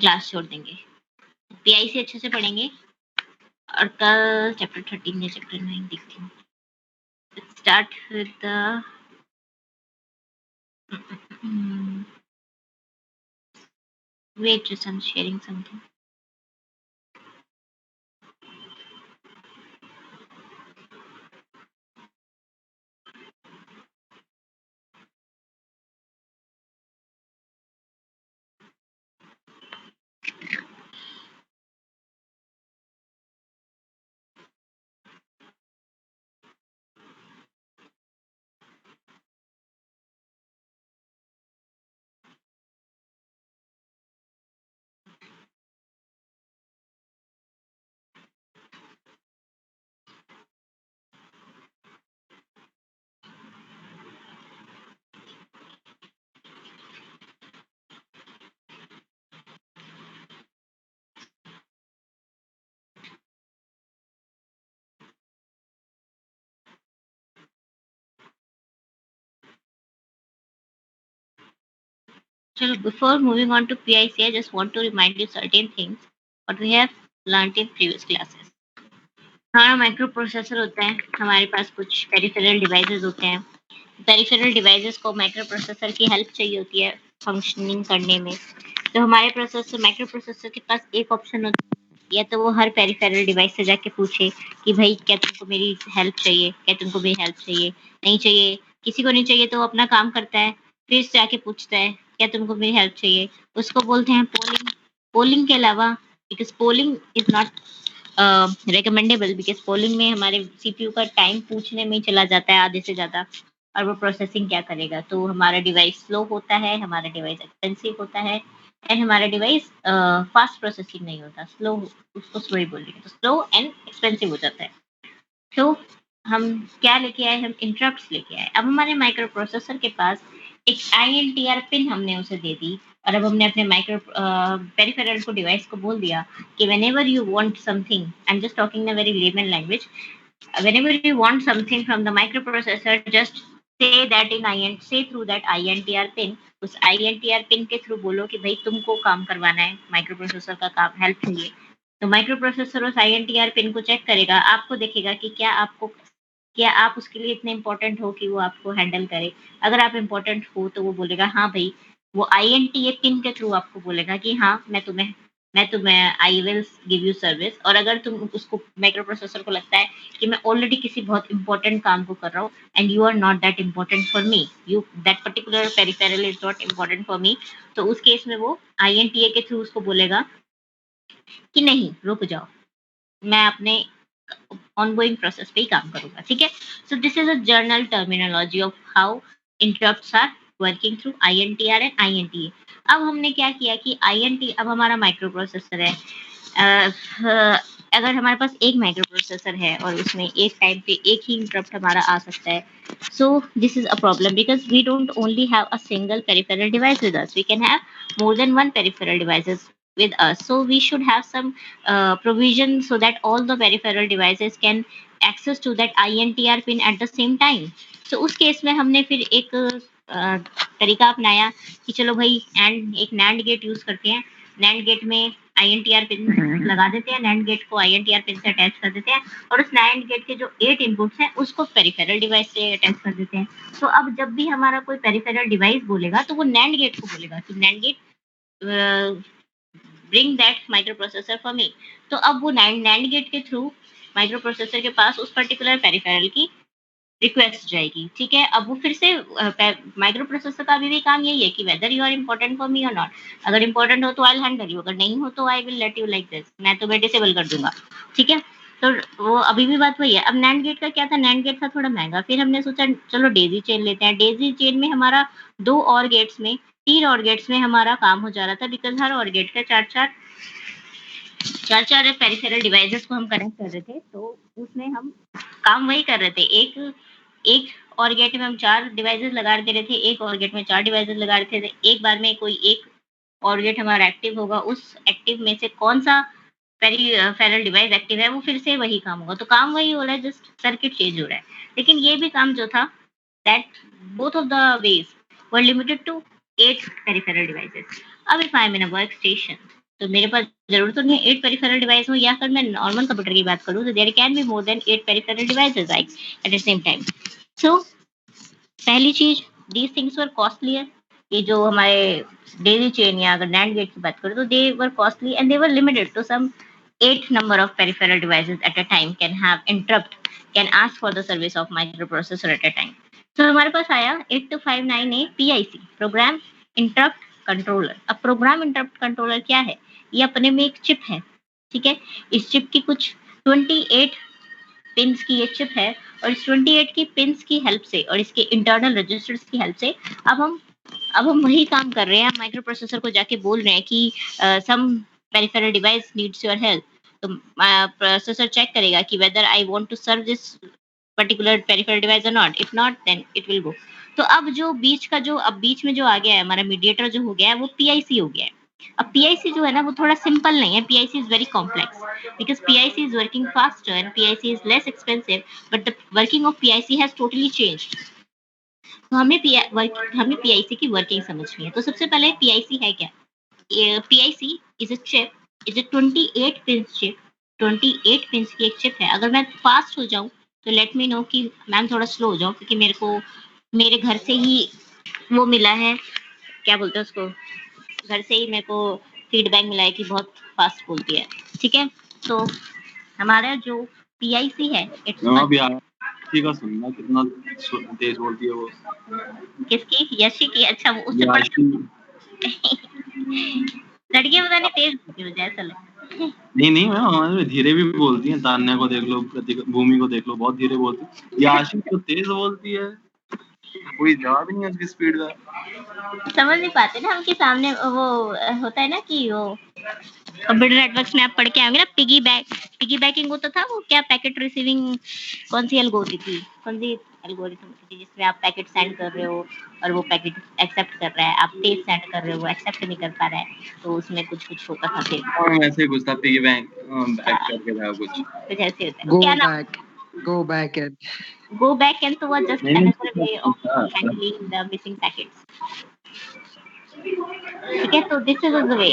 Class छोड़ देंगे, PIC अच्छे से पढ़ेंगे और कल चैप्टर 13 या चैप्टर 9 देखती हूँ। Start with the wait, just I'm sharing something. So before moving on to PIC, I just want to remind you certain things what we have learned in previous classes. हमारा micro processor होता है, हमारे पास कुछ peripheral devices होते हैं। Peripheral devices को micro processor की help चाहिए होती है फंक्शनिंग करने में। तो हमारे प्रोसेसर माइक्रो प्रोसेसर के पास एक ऑप्शन होता है, या तो वो हर पेरिफेरल डिवाइस से जाके पूछे कि भाई क्या तुमको मेरी हेल्प चाहिए, क्या तुमको मेरी हेल्प चाहिए, नहीं चाहिए, किसी को नहीं चाहिए तो वो अपना काम करता है, फिर से आके पूछता है क्या तुमको मेरी हेल्प चाहिए। उसको बोलते हैं पोलिंग। पोलिंग के अलावा, because polling is not recommendable, because polling में हमारे सीपीयू का टाइम पूछने में ही चला जाता है आधे से ज़्यादा, और वो प्रोसेसिंग क्या करेगा। तो हमारा डिवाइस स्लो होता है, हमारा डिवाइस एक्सपेंसिव होता है, एंड हमारा डिवाइस फास्ट प्रोसेसिंग नहीं होता, स्लो, उसको स्लो ही बोलेंगे, तो स्लो एंड एक्सपेंसिव हो जाता है। तो हम क्या लेके आए, हम इंटरप्ट्स लेके आए। अब हमारे माइक्रो प्रोसेसर के पास एक INTR पिन हमने उसे दे दी, और अब हमने अपने माइक्रो पेरिफेरल को डिवाइस को बोल दिया कि whenever you want something, I'm just talking in a very layman language, whenever you want something from the microprocessor, just say through that INTR pin। उस INTR पिन के थ्रू बोलो कि भाई तुमको काम करवाना है, माइक्रो प्रोसेसर का काम, हेल्प चाहिए। तो माइक्रो प्रोसेसर उस INTR पिन को चेक करेगा, आपको देखेगा कि क्या आप उसके लिए इतने इंपॉर्टेंट हो कि वो आपको हैंडल करे। अगर आप इंपॉर्टेंट हो तो वो बोलेगा हाँ भाई, वो INTA पिन के थ्रू आपको बोलेगा कि हाँ मैं तुम्हें I will give you service. और अगर तुम उसको माइक्रो प्रोसेसर को लगता है कि मैं ऑलरेडी किसी बहुत इंपॉर्टेंट काम को कर रहा हूँ and you are not that important for me, you that particular peripheral is not important for me, तो उस केस में वो INTA के थ्रू उसको बोलेगा कि नहीं रुक जाओ, मैं अपने ongoing प्रोसेस पे ही काम करूंगा। ठीक है, so this is a general terminology of how interrupts are working through INTR and INTA। अब हमने क्या किया कि अब हमारा माइक्रो प्रोसेसर है। अगर हमारे पास एक माइक्रो प्रोसेसर है और उसमें एक टाइम पे एक ही इंटरप्ट हमारा आ सकता है, so this is a problem, because we don't only have a single peripheral device with us, we can have more than one peripheral devices with us, so we should have some provision so that all the peripheral devices can access to that INTR pin at the same time। so उस case में हमने फिर एक तरीका अपनाया कि चलो भाई एक NAND गेट यूज करते हैं। NAND गेट में INTR पिन लगा देते हैं, NAND गेट को INTR पिन से अटैच कर देते हैं, और उस NAND गेट के जो 8 इनपुट्स हैं उसको पेरिफेरल डिवाइस से अटैच कर देते हैं। तो अब जब भी हमारा कोई पेरिफेरल डिवाइस बोलेगा तो वो NAND गेट को बोलेगा कि NAND gate bring that microprocessor for me. तो अब वो NAND गेट के थ्रू माइक्रो प्रोसेसर के पास उस पर्टिकुलर पेरिफेरल की रिक्वेस्ट जाएगी। ठीक है, अब वो फिर से माइक्रो प्रोसेसर का भी काम यही है कि whether you are important for me और नॉट। अगर इम्पोर्टेंट हो तो आई हैंडल यू, अगर नहीं हो तो I will let you like this, मैं तुम्हें डिसेबल कर दूंगा। ठीक है, तो वो अभी भी बात वही है। अब NAND गेट का क्या था, NAND गेट था थोड़ा महंगा, फिर हमने सोचा चलो डेजी चेन लेते हैं। डेजी चेन में हमारा 3 और गेट्स में हमारा काम हो जा रहा था, बिकॉज हर और गेट का चार पेरिफेरल डिवाइसेस को हम कनेक्ट कर रहे थे। तो उसमें हम काम वही कर रहे थे, एक और गेट में हम 4 डिवाइसेस लगा दे रहे थे, एक और गेट में 4 डिवाइसेस लगा रहे थे। एक बार में कोई एक और गेट हमारा एक्टिव होगा, उस एक्टिव में से कौन सा पेरिफेरल डिवाइस एक्टिव है वो फिर से वही काम होगा। तो काम वही हो रहा है, जस्ट सर्किट चेंज हो रहा है। लेकिन ये भी काम जो था, that both of the ways were limited to 8 peripheral devices। अब if I am in a workstation, तो मेरे पास ज़रूरत तो नहीं है 8 पेरिफेरल डिवाइस हो, या फिर मैं नॉर्मल कंप्यूटर की बात करूँ तो there can be more than 8 peripheral devices like at the same time. So पहली चीज़, दीज़ थिंग्स वर कॉस्टलियर। ये जो हमारे डेज़ी चेन या अगर NAND गेट की बात करें तो they were costly and they were limited to some 8 number of peripheral devices at a time can have interrupt, can ask for the service of microprocessor at a time. So हमारे पास आया 8259A PIC, program interrupt controller. अब program interrupt controller क्या है? ये अपने में एक chip है, ठीक है? इस चिप की कुछ 28 पिन्स की ये चिप है और इस 28 की पिन्स की हेल्प से और इसके इंटरनल रजिस्टर्स की हेल्प से अब हम वही काम कर रहे हैं। हम माइक्रो प्रोसेसर को जाके बोल रहे हैं कि some peripheral device needs your help, तो प्रोसेसर चेक करेगा कि whether I want to serve this particular peripheral device or not, if not then it will go. तो अब बीच में जो आ गया है हमारा मीडिएटर जो हो गया है वो पीआईसी हो गया है। अब पीआईसी जो है ना वो थोड़ा सिंपल नहीं है, PIC is very complex because PIC is working faster and PIC is less expensive, but the working of PIC has totally changed. तो हमें पीआईसी की वर्किंग समझनी है। तो सबसे पहले पीआईसी है क्या? PIC is a chip, is a 28 pins chip. 28 pins की एक चिप है। अगर मैं फास्ट हो जाऊं तो लेट मी नो कि मैम थोड़ा स्लो हो जाऊं, क्योंकि मेरे को मेरे घर से ही वो मिला है, क्या बोलते हैं उसको, घर से ही मेरे को फीडबैक मिला है कि बहुत फास्ट बोलती है, ठीक है? तो हमारा जो पीआईसी है इट्स ठीक है, सुनना कितना तेज बोलती है वो। किसकी? यशी की? अच्छा, वो उससे लड़कियां पता नहीं तेज बोलती हो ऐसा लगता है। नहीं मैम, हमारे धीरे भी बोलती हैं। तान्या को देख लो, भूमि को देख लो, बहुत धीरे बोलती है। याशी तो तेज बोलती है, कोई जवाब ही नहीं है उसकी स्पीड का। समझ नहीं पाते ना हम कि सामने वो होता है ना कि वो कंप्यूटर नेटवर्क्स में आप पढ़ के आएंगे ना, पिगी बैकिंग होता था, वो क्या पैकेट रिसीविंग, कौन सी एल्गो होती थी, कौन सी एल्गोरिथम होती थी जिसमें आप पैकेट सेंड कर रहे हो और वो पैकेट एक्सेप्ट कर रहा है, आप पेज सेंड कर रहे हो वो एक्सेप्ट नहीं कर पा रहा है, तो उसमें कुछ कुछ होता था फिर ऐसे कुछ था, पिगी बैंक बैक करके था कुछ ऐसे होता है। क्या नाम? Go back and go back and तो वो just another way of handling the missing packets, ठीक है? तो दिस इज द वे,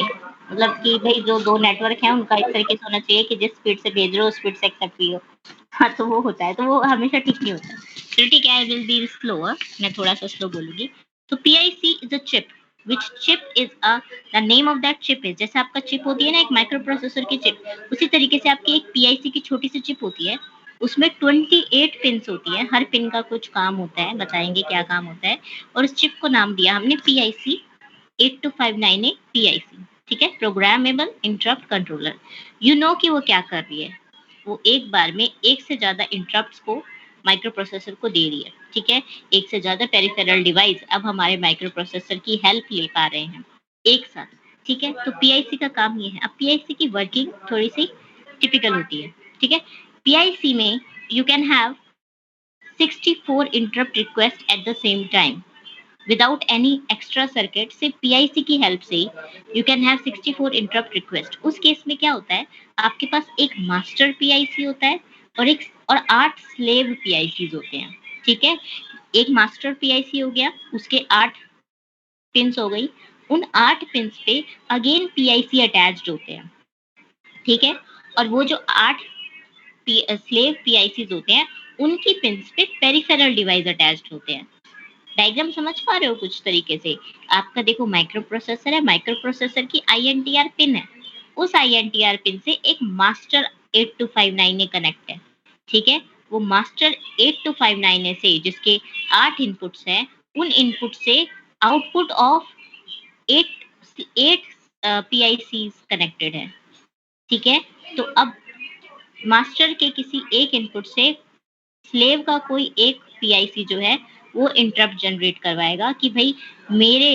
मतलब कि भाई जो दो नेटवर्क हैं उनका इस तरीके से होना चाहिए कि जिस स्पीड से भेज रहे हो उस स्पीड से एक्सेप्ट भी हो। हाँ, तो वो होता है, तो वो हमेशा ठीक नहीं होता। चलो ठीक है, आई विल बी स्लोअर, मैं थोड़ा सा स्लो बोलूंगी। तो PIC is a chip, which chip is a the name of that chip is, जैसे आपका चिप होती है ना एक माइक्रो प्रोसेसर की चिप, उसी तरीके से आपकी एक पीआईसी की छोटी सी चिप होती है। उसमें 28 पिन्स होती है, हर पिन का कुछ काम होता है, बताएंगे क्या काम होता है। और उस चिप को नाम दिया हमने पीआईसी 8259A PIC, ठीक है? Programmable interrupt controller. You know कि वो क्या कर रही है, वो एक बार में एक से ज्यादा इंटरप्ट्स को माइक्रो प्रोसेसर को दे रही है, ठीक है? एक से ज्यादा पेरिफेरल डिवाइस अब हमारे माइक्रो प्रोसेसर की हेल्प ले पा रहे हैं एक साथ, ठीक है? तो पीआईसी का काम ये है। अब पीआईसी की वर्किंग थोड़ी सी टिपिकल होती है, ठीक है? पीआईसी में you can have 64 interrupt request eight the same time without any extra circuit. सिर्फ पीआईसी की हेल्प से you can have 64 interrupt request. उस केस में क्या होता है, आपके पास एक मास्टर पीआईसी होता है और 8 स्लेव पीआईसीज होते हैं, ठीक है? एक मास्टर पीआईसी हो गया, उसके 8 पिंस हो गई, उन 8 पिंस पे अगेन पीआईसी अटैच्ड होते हैं, ठीक है? और वो जो 8 स्लेव पीआईसीज होते हैं उनकी पिंस पे पेरिफेरल डिवाइस अटैच्ड होते हैं। डायग्राम समझ पा रहे हो कुछ तरीके से? आपका देखो माइक्रो प्रोसेसर है, माइक्रो प्रोसेसर की आईएनटीआर पिन है, उस आईएनटीआर पिन से एक मास्टर 8259 कनेक्ट है, ठीक है? वो मास्टर 8259 से जिसके 8 इनपुट्स हैं, उन इनपुट से आउटपुट ऑफ 8 पीआईसीज कनेक्टेड है, ठीक है? तो अब मास्टर के किसी एक इनपुट से स्लेव का कोई एक पीआईसी जो है वो इंटरप्ट जनरेट करवाएगा कि भाई मेरे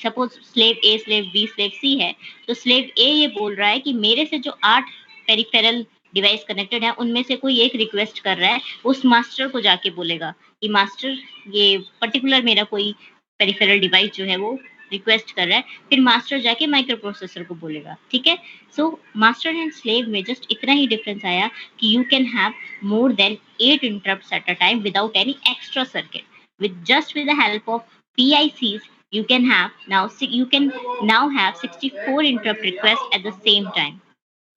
सपोज स्लेव ए, स्लेव बी, स्लेव सी है, तो स्लेव ए ये बोल रहा है कि मेरे से जो 8 पेरिफेरल डिवाइस कनेक्टेड है उनमें से कोई एक रिक्वेस्ट कर रहा है, उस मास्टर को जाके बोलेगा कि मास्टर ये पर्टिकुलर मेरा कोई पेरिफेरल डिवाइस जो है वो रिक्वेस्ट कर रहा है, फिर मास्टर जाके माइक्रो प्रोसेसर को बोलेगा, ठीक है? सो मास्टर एंड स्लेव में जस्ट इतना ही डिफरेंस आया कि you can have more than 8 interrupts at a time without any extra circuit. With the help of PICs, you can now have 64 interrupt requests at the same time.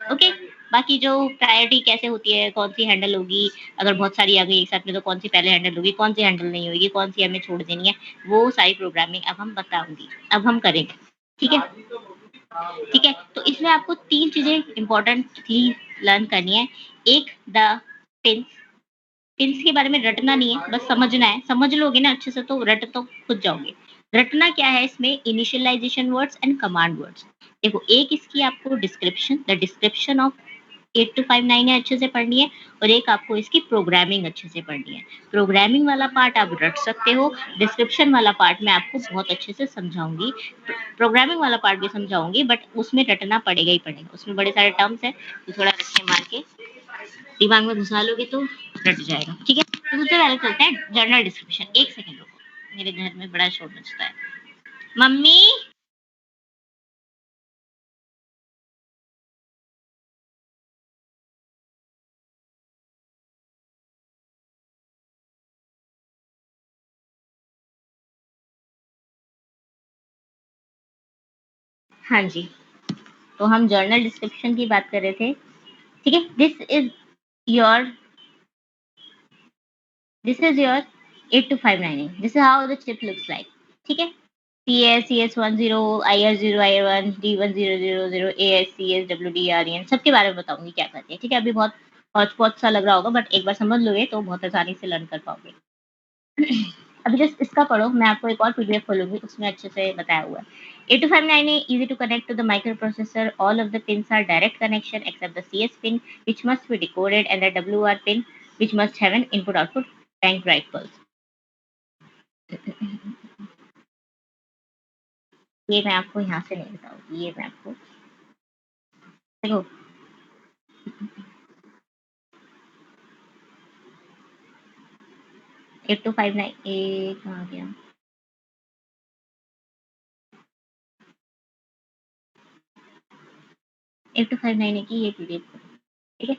Okay बाकी जो priority कैसे होती है, कौन सी handle होगी, अगर बहुत सारी आ गई एक साथ में तो कौन सी पहले हैंडल होगी, कौन सी हैंडल नहीं होगी, कौन सी हमें छोड़ देनी है, वो सारी प्रोग्रामिंग अब हम बताऊंगी, अब हम करेंगे। ठीक है, ठीक है। तो इसमें आपको तीन चीजें इंपॉर्टेंट थी लर्न करनी है। एक द पिंस, पिंस के बारे में रटना नहीं है, बस समझना है। समझ लोगे ना अच्छे से तो रट तो खुद जाओगे। रटना क्या है इसमें, initialization words and command words. देखो एक इसकी आपको डिस्क्रिप्शन, द डिस्क्रिप्शन ऑफ 8259 है, अच्छे से पढ़नी है। और एक आपको इसकी प्रोग्रामिंग अच्छे से पढ़नी है। प्रोग्रामिंग वाला पार्ट आप रट सकते हो, डिस्क्रिप्शन वाला पार्ट मैं आपको बहुत अच्छे से समझाऊंगी, प्रोग्रामिंग वाला पार्ट भी समझाऊंगी, बट उसमें रटना पड़ेगा ही पड़ेगा। उसमें बड़े सारे टर्म्स है, तो थोड़ा रट्टे मार के दिमाग में घुसा लोगे तो रट जाएगा। ठीक है, तो सबसे पहले चलते हैं जर्नल डिस्क्रिप्शन। एक सेकेंड रुको, मेरे घर में बड़ा शोर मचता है। मम्मी, हाँ जी, तो हम जर्नल डिस्क्रिप्शन की बात कर रहे थे। ठीक है, your this is your 8259, this is how the chip looks like. ठीक है, CS10, IR0, IR1, D1000, ASCS, WDRN सबके बारे में बताऊंगी क्या करते हैं। ठीक है, अभी बहुत हॉट सा लग रहा होगा, बट एक बार समझ लोगे तो बहुत आसानी से लर्न कर पाओगे। अभी जस्ट इसका पढ़ो, मैं आपको एक और पीडीएफ खोलूंगी, उसमें अच्छे से बताया हुआ है। 8259 is easy to connect to the microprocessor. All of the pins are direct connection except the CS pin, which must be decoded, and the WR pin, which must have an input-output bank right pulse. ये मैं आपको यहाँ से नहीं बताऊंगी, ये मैं आपको देखो 8259 ए कहाँ गया, 8259 की ये पीडीएफ। ठीक है,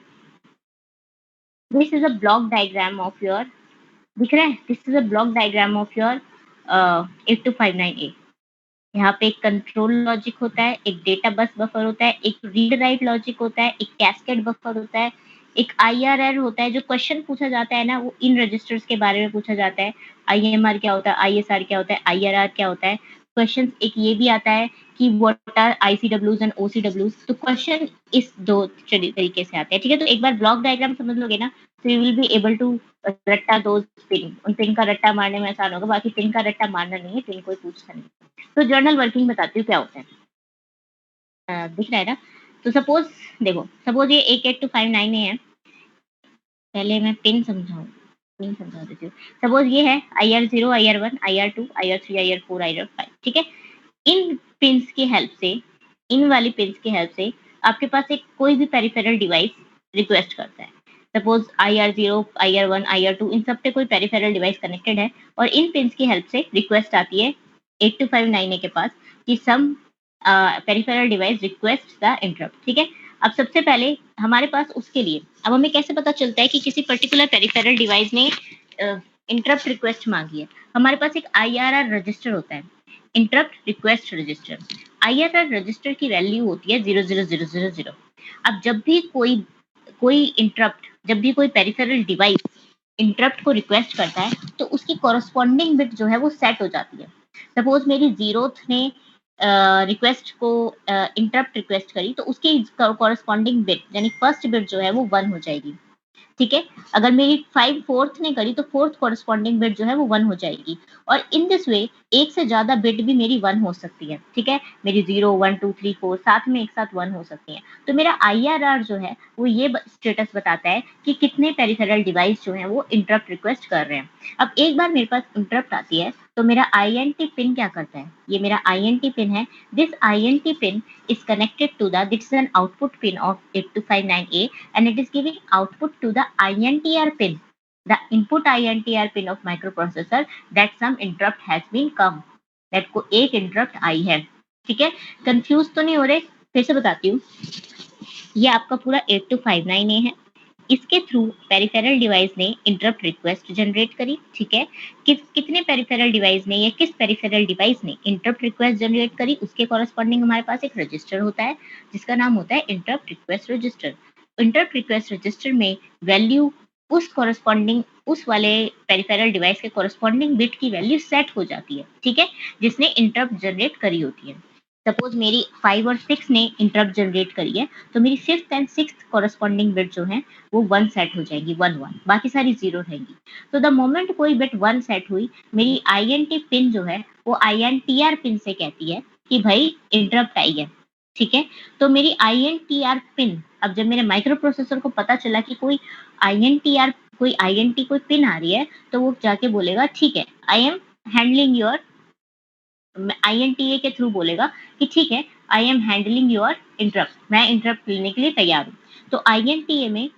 this is a block diagram of your, दिख रहा है, this is a block diagram of your 8259A। यहाँ पे एक कंट्रोल लॉजिक होता है, एक डेटा बस बफर होता है, एक रीड राइट लॉजिक होता है, एक कैस्केड बफर होता है, एक IRR होता है। जो क्वेश्चन पूछा जाता है ना, वो इन रजिस्टर्स के बारे में पूछा जाता है। IMR क्या होता है, ISR क्या होता है, IRR क्या होता है। क्वेश्चन एक ये भी आता है कि what are ICWs and OCWs। तो क्वेश्चन इस दो तरीके से आते हैं। ठीक है, तो एक बार ब्लॉक डायग्राम समझ लोगे ना, तो you will be able to रट्टा दोज पिन। उन पिन का रट्टा मारने में आसान होगा, बाकी पिन का रट्टा मारना नहीं है, पिन कोई पूछता नहीं। तो जर्नल वर्किंग बताती हूँ क्या होता है। दिख रहा है ना, तो सपोज देखो, सपोज ये 88259 है, पहले मैं पिन समझाऊँ, पिन समझा देती हूँ। सपोज ये है IR0, IR1, IR2, IR3, IR4, IR5। ठीक है, इन पिन्स की हेल्प से, इन वाली पिन्स की हेल्प से आपके पास एक कोई भी पेरिफेरल डिवाइस रिक्वेस्ट करता है। सपोज IR0, IR1, IR2 इन सब पे कोई पेरिफेरल डिवाइस कनेक्टेड है, और इन पिन्स की हेल्प से रिक्वेस्ट आती है 8259 के पास कि some peripheral device request the interrupt. ठीक है, अब सबसे पहले हमारे पास उसके लिए, अब हमें कैसे पता चलता है कि किसी पर्टिकुलर पेरिफेरल डिवाइस ने इंटरप्ट रिक्वेस्ट मांगी है। हमारे पास एक IRR रजिस्टर होता है, interrupt request register. IRR register की वैल्यू होती है 00000। अब जब भी कोई इंटरप्ट, जब भी कोई पेरिफेरल डिवाइस इंटरप्ट को रिक्वेस्ट करता है, तो उसकी कॉरस्पॉन्डिंग बिट जो है वो सेट हो जाती है। सपोज मेरी जीरोथ ने रिक्वेस्ट को इंटरप्ट रिक्वेस्ट करी, तो उसकी कॉरस्पॉन्डिंग बिट यानी फर्स्ट बिट जो है वो 1 हो जाएगी। ठीक है, अगर मेरी 5 फोर्थ ने करी, तो फोर्थ कॉरस्पॉन्डिंग बिट जो है वो 1 हो जाएगी। और इन दिस वे एक से ज्यादा बिट भी मेरी 1 हो सकती है। ठीक है, मेरी 0, 1, 2, 3, 4 साथ में एक साथ 1 हो सकती है। तो मेरा IRR जो है वो ये स्टेटस बताता है कि कितने पेरिफेरल डिवाइस जो है वो इंटरप्ट रिक्वेस्ट कर रहे हैं। अब एक बार मेरे पास इंटरप्ट आती है, तो मेरा INT पिन क्या करता है, ये मेरा INT पिन है। This INT pin is connected to the, this is an output pin of 8259A, and it is giving output to the INTR pin, the input INTR pin of microprocessor, that some interrupt has been come, that को एक interrupt आई है। ठीक है, confuse तो नहीं हो रहे, फिर से बताती हूँ। ये आपका पूरा 8259A है, इसके थ्रू पेरिफेरल डिवाइस ने इंटरप्ट रिक्वेस्ट जनरेट करी, ठीक है। कितने पेरिफेरल डिवाइस ने या किस पेरिफेरल डिवाइस ने इंटरप्ट रिक्वेस्ट जनरेट करी, उसके कॉरस्पॉन्डिंग हमारे पास एक रजिस्टर होता है जिसका नाम होता है interrupt request register. Interrupt request register में वैल्यू उस कॉरस्पॉन्डिंग उस वाले पेरिफेरल डिवाइस के कॉरस्पॉन्डिंग बिट की वैल्यू सेट हो जाती है, ठीक है, जिसने इंटरप्ट जनरेट करी होती है। सपोज मेरी 5 और 6 ने इंटरप्ट जनरेट करी है, तो मेरी 5th and 6th corresponding bit जो है वो 1 सेट हो जाएगी, 1 1, बाकी सारी 0 रहेंगी। तो द मोमेंट कोई बिट 1 सेट हुई, मेरी INT पिन जो है वो INTR पिन से कहती है कि भाई इंटरप्ट आई है, ठीक है। तो मेरी INTR पिन, अब जब मेरे माइक्रो प्रोसेसर को पता चला कि कोई INTR कोई INT कोई पिन आ रही है, तो वो जाके बोलेगा ठीक है, आई एम हैंडलिंग योर, INTA के थ्रू बोलेगा कि ठीक है, आई एम हैंडलिंग योर इंटरप्ट, मैं इंटरप्ट लेने के लिए तैयार हूँ। तो INTA में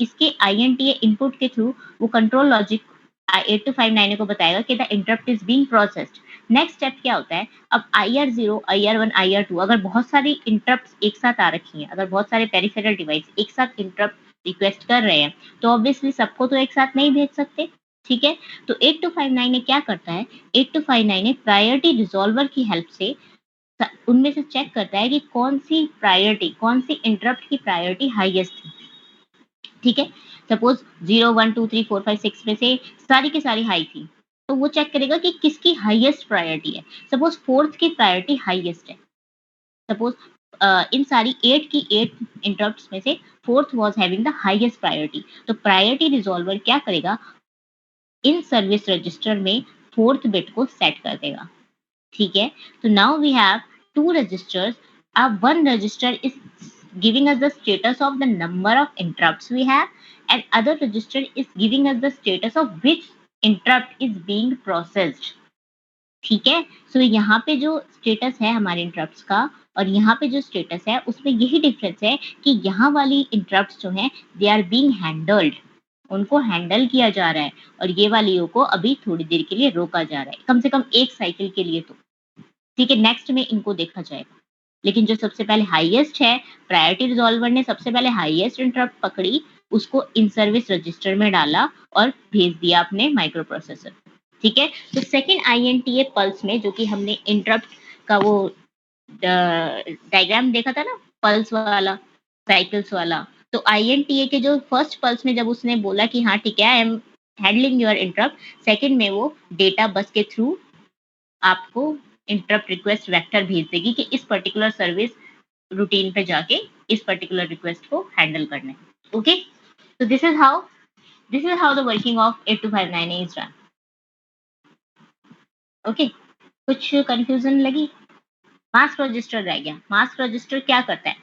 इसके INTA इनपुट के थ्रू वो कंट्रोल लॉजिक 8259 को बताएगा कि the interrupt is being processed. Next step क्या होता है, अब IR0, IR1, IR2 अगर बहुत सारी इंटरप्ट एक साथ आ रखी हैं, अगर बहुत सारे पेरिफेरल डिवाइस एक साथ इंटरप्ट रिक्वेस्ट कर रहे हैं, तो ऑब्वियसली सबको तो एक साथ नहीं भेज सकते, ठीक है। तो 8259 ने क्या करता है, 8259 ने प्रायोरिटी रिजॉल्वर की हेल्प से उनमें से चेक करता है कि कौन सी प्रायोरिटी, कौन सी इंटरप्ट की प्रायोरिटी हाईएस्ट थी, ठीक है। सपोज 0 1 2 3 4 5 6 में से सारी की सारी हाई थी, तो वो चेक करेगा कि किसकी हाईएस्ट प्रायोरिटी है। सपोज 4th की प्रायोरिटी हाईएस्ट है, सपोज इन सारी 8 की 8 इंटरप्ट्स में से 4th was having the highest priority, तो प्रायोरिटी रिजॉल्वर क्या करेगा, इन सर्विस रजिस्टर में 4th बिट को सेट कर देगा, ठीक है। तो now we have two registers, अब one register is giving us the status of the number of interrupts we have, and other register is giving us the status of which interrupt is being processed, ठीक है। सो यहाँ पे जो status है हमारे interrupts का और यहाँ पे जो स्टेटस है उसमें यही डिफरेंस है कि यहाँ वाली इंटरप्ट्स जो हैं दे आर बीइंग हैंडल्ड, उनको हैंडल किया जा रहा है, और ये वालियों को अभी थोड़ी देर के लिए रोका जा रहा है, कम से कम एक साइकिल के लिए, तो ठीक है, नेक्स्ट में इनको देखा जाएगा। लेकिन जो सबसे पहले हाईएस्ट है, प्रायोरिटी रिजॉल्वर ने सबसे पहले हाईएस्ट इंटरप्ट पकड़ी, उसको इन सर्विस रजिस्टर में डाला और भेज दिया अपने माइक्रो प्रोसेसर, ठीक है। तो सेकंड INTA पल्स में जो कि हमने इंटरप्ट का वो डायग्राम देखा था ना, पल्स वाला, साइकिल्स वाला, तो INTA के जो फर्स्ट पल्स में जब उसने बोला कि हाँ ठीक है, आई am handling your interrupt, second में वो डेटा बस के थ्रू आपको इंटरप्ट रिक्वेस्ट वेक्टर भेज देगी कि इस पर्टिकुलर सर्विस रूटीन पे जाके इस पर्टिकुलर रिक्वेस्ट को हैंडल करना है, ओके। तो this is how the working of 8259 is run, okay. कुछ कंफ्यूजन लगी? मास्क रजिस्टर रह गया। मास्क रजिस्टर क्या करता है,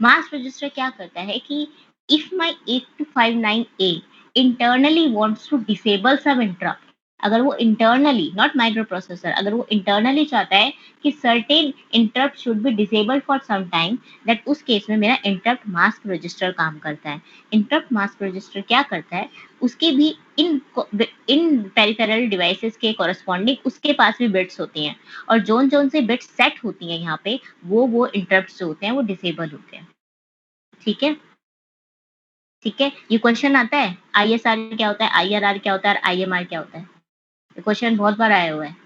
मास्क रजिस्टर क्या करता है कि if my 8259A internally wants to disable some interrupt, अगर वो इंटरनली, नॉट माइक्रो प्रोसेसर, अगर वो इंटरनली चाहता है कि certain interrupt should be disable for some time, that उस केस में मेरा इंटरप्ट मास्क रजिस्टर काम करता है। इंटरप्ट मास्क रजिस्टर क्या करता है, उसके भी इन पेरिफेरल डिवाइसेस के कॉरस्पॉन्डिंग उसके पास भी बिट्स होती हैं, और जोन जोन से बिट्स सेट होती हैं यहाँ पे, वो इंटरप्ट जो होते हैं वो डिसेबल होते हैं, ठीक है। ठीक है, ये क्वेश्चन आता है ISR क्या होता है, IRR क्या होता है, और IMR क्या होता है, ये क्वेश्चन बहुत बार आया हुआ है।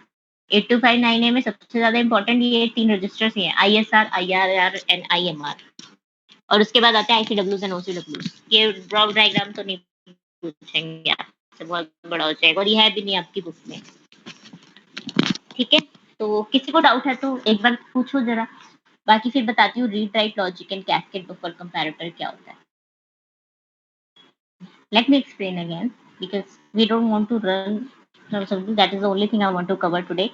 8259A में सबसे ज्यादा इंपॉर्टेंट ये 3 रजिस्टर्स ही हैं, ISR, IRR एंड IMR, और उसके बाद आते हैं ICWs एंड OCWs। ये ब्लॉक डायग्राम तो नहीं पूछेंगे आपसे, बहुत बड़ा हो जाएगा, और ये है भी नहीं आपकी बुक में, ठीक है। तो किसी को डाउट है तो एक बार पूछो जरा, बाकी फिर बताती हूँ read write logic and cascade buffer comparator क्या होता है। Let me explain again because we don't want to run from something, that is the only thing I want to cover today.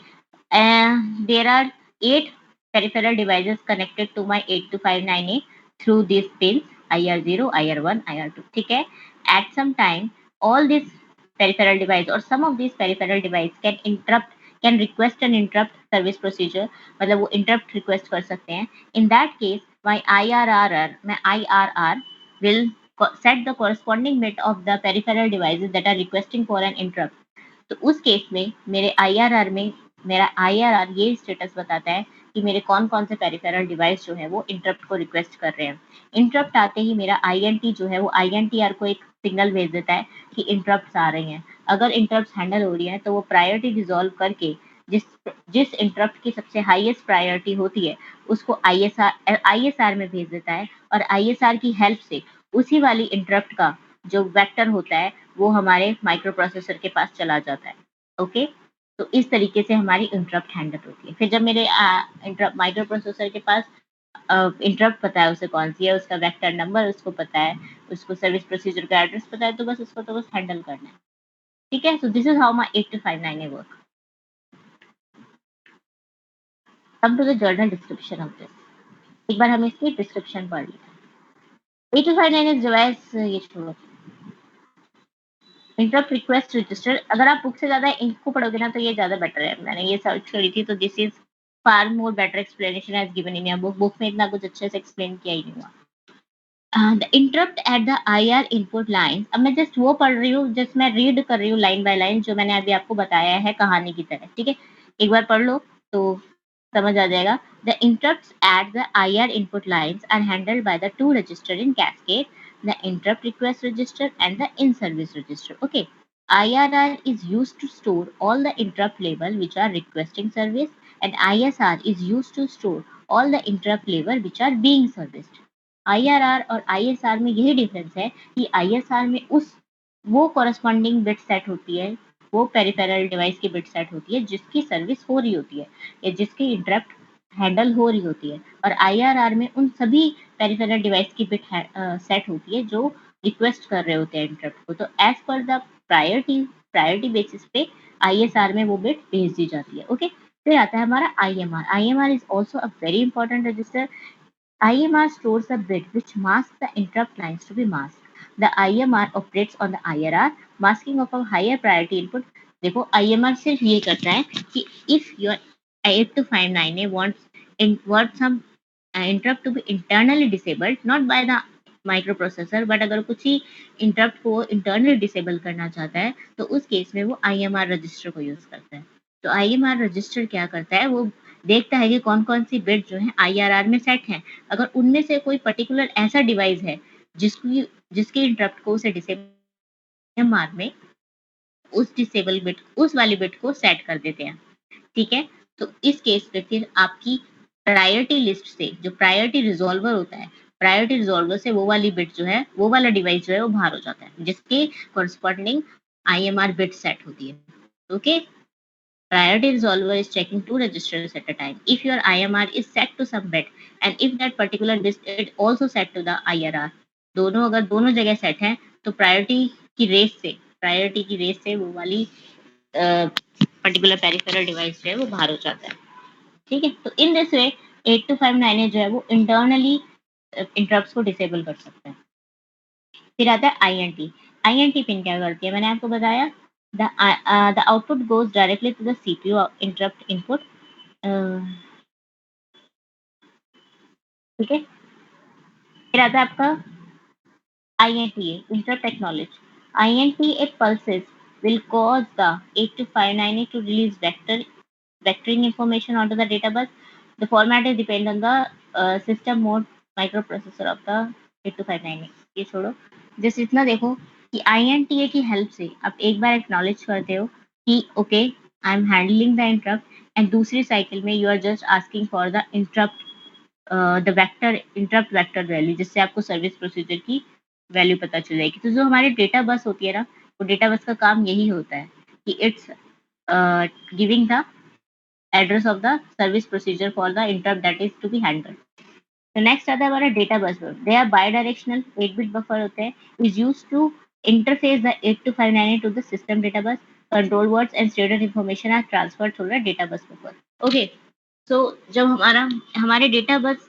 There are 8 peripheral devices connected to my 8259A through these pins IR0, IR1, IR2, ठीक है। At some time all these peripheral device or some of these peripheral device can request an interrupt service procedure, मतलब वो interrupt request कर सकते हैं। In that case my IRR will set the corresponding bit of the peripheral devices that are requesting for an interrupt। तो उस case में मेरे IRR में मेरा IRR ये स्टेटस बताता है कि मेरे कौन कौन से पेरिफेरल डिवाइस जो है वो इंटरप्ट को रिक्वेस्ट कर रहे हैं। इंटरप्ट आते ही मेरा INT जो है वो INTR को एक सिग्नल भेज देता है कि इंटरप्ट आ रही हैं। अगर इंटरप्ट हैंडल हो रही है तो वो प्रायोरिटी रिजॉल्व करके जिस जिस इंटरप्ट की सबसे हाईएस्ट प्रायोरिटी होती है उसको ISR में भेज देता है, और ISR की हेल्प से उसी वाली इंटरप्ट का जो वेक्टर होता है वो हमारे माइक्रो प्रोसेसर के पास चला जाता है। ओके, तो इस तरीके से हमारी इंटरप्ट हैंडल होती है। फिर जब मेरे माइक्रो प्रोसेसर के पास इंटरप्ट पता है उसे कौन सी है, उसका वेक्टर नंबर उसको पता है, उसको सर्विस प्रोसीजर का एड्रेस पता है, तो बस उसको तो बस हैंडल करना है। ठीक है, so this is how my 8259 work. Come to the general description of this. एक बार हम इसकी डिस्क्रिप्शन पढ़ लेते हैं। 8259 इज डिवाइस, ये छोड़ो, इंटरप्ट रिक्वेस्ट रजिस्टर। अगर आप बुक से ज्यादा इनको पढ़ोगे ना तो ये ज्यादा बेटर है। मैंने ये सर्च करी थी तो this is far more better explanation as given in your book. Book में इतना कुछ अच्छे से एक्सप्लेन किया ही नहीं हुआ। The interrupt eight the IR input line. अब मैं जस्ट वो पढ़ रही हूँ, जस्ट मैं रीड कर रही हूँ लाइन बाय लाइन, जो मैंने अभी आपको बताया है कहानी की तरह। ठीक है, एक बार पढ़ लो तो समझ आ जाएगा। The interrupts at the IR input lines are handled by the two register in cascade, the interrupt request register and the in service register. Okay, IRR is used to store all the interrupt label which are requesting service, and ISR is used to store all the interrupt label which are being serviced. IRR और ISR में यही difference है कि ISR में उस वो corresponding bit set होती है, वो पेरिफेरल डिवाइस की बिट सेट होती है जिसकी सर्विस हो रही होती है या जिसकी इंटरप्ट हैंडल हो रही होती है, और IRR में उन सभी पेरिफेरल डिवाइस की बिट सेट होती है जो रिक्वेस्ट कर रहे होते हैं इंटरप्ट को। तो as per the priority basis पे ISR में वो बिट भेज दी जाती है। ओके, फिर आता है हमारा IMR। IMR is also a very important register. IMR stores a bit which masks the interrupt lines to be masked. The IMR operates on the IRR, masking of a higher priority input. देखो IMR सिर्फ ये करता है कि if your 8259 wants some interrupt to be internally disabled, not by the microprocessor, but अगर कुछ ही interrupt को internally disable करना चाहता है तो उस केस में वो IMR रजिस्टर को यूज करता है। तो IMR रजिस्टर क्या करता है, वो देखता है कि कौन कौन सी बिट जो है IRR में सेट है। अगर उनमें से कोई पर्टिकुलर ऐसा डिवाइस है जिसकी इंटरप्ट को उसे डिसेबल IMR में उस डिसेबल बिट उस वाली बिट को सेट कर देते हैं। ठीक है, तो इस केस पे फिर आपकी प्रायोरिटी लिस्ट से जो प्रायोरिटी रिजॉल्वर होता है, प्रायोरिटी रिजॉल्वर से वो वाली बिट जो है, वो वाला डिवाइस जो है वो बाहर हो जाता है जिसके कॉरस्पॉन्डिंग IMR बिट सेट होती है। Okay, priority resolver is checking two registers at a time. If your IMR is set to some bit and if that particular bit is also set to the IRR, दोनों अगर दोनों जगह set हैं तो priority की race से वो वाली पर्टिकुलर पेरिफेरल डिवाइस जो है वो बाहर हो जाता है। ठीक है, तो इन दिस वे 8259 जो है वो इंटरनली इंटरप्ट्स को डिसेबल कर सकता है। फिर आता है INT। INT पिन क्या करती है, मैंने आपको बताया the output goes directly to the CPU interrupt input. ठीक है, फिर आता है आपका INTA interrupt acknowledge. INTA pulses will cause the 8259 to release vectoring information onto the data bus. The format is depend on the system mode microprocessor of the 8259। ये छोड़ो, just इतना देखो कि INTA की हेल्प से आप एक बार एक्नॉलेज करते हो कि okay I am handling the interrupt, and दूसरी साइकिल में you are just asking for the interrupt the vector interrupt vector value, जिससे आपको सर्विस प्रोसीजर की वैल्यू पता चल जाएगी। तो जो हमारी डेटा बस होती है ना, वो डेटा बस का काम यही होता है कि it's giving the address of the service procedure for the interrupt that is to be handled. तो नेक्स्ट आता है हमारा data bus. They are bidirectional 8 bit buffer होते हैं, is use to interface the 8259 to the system data bus. Control words and status information are transfer through the data bus buffer. Okay, so जब हमारे data bus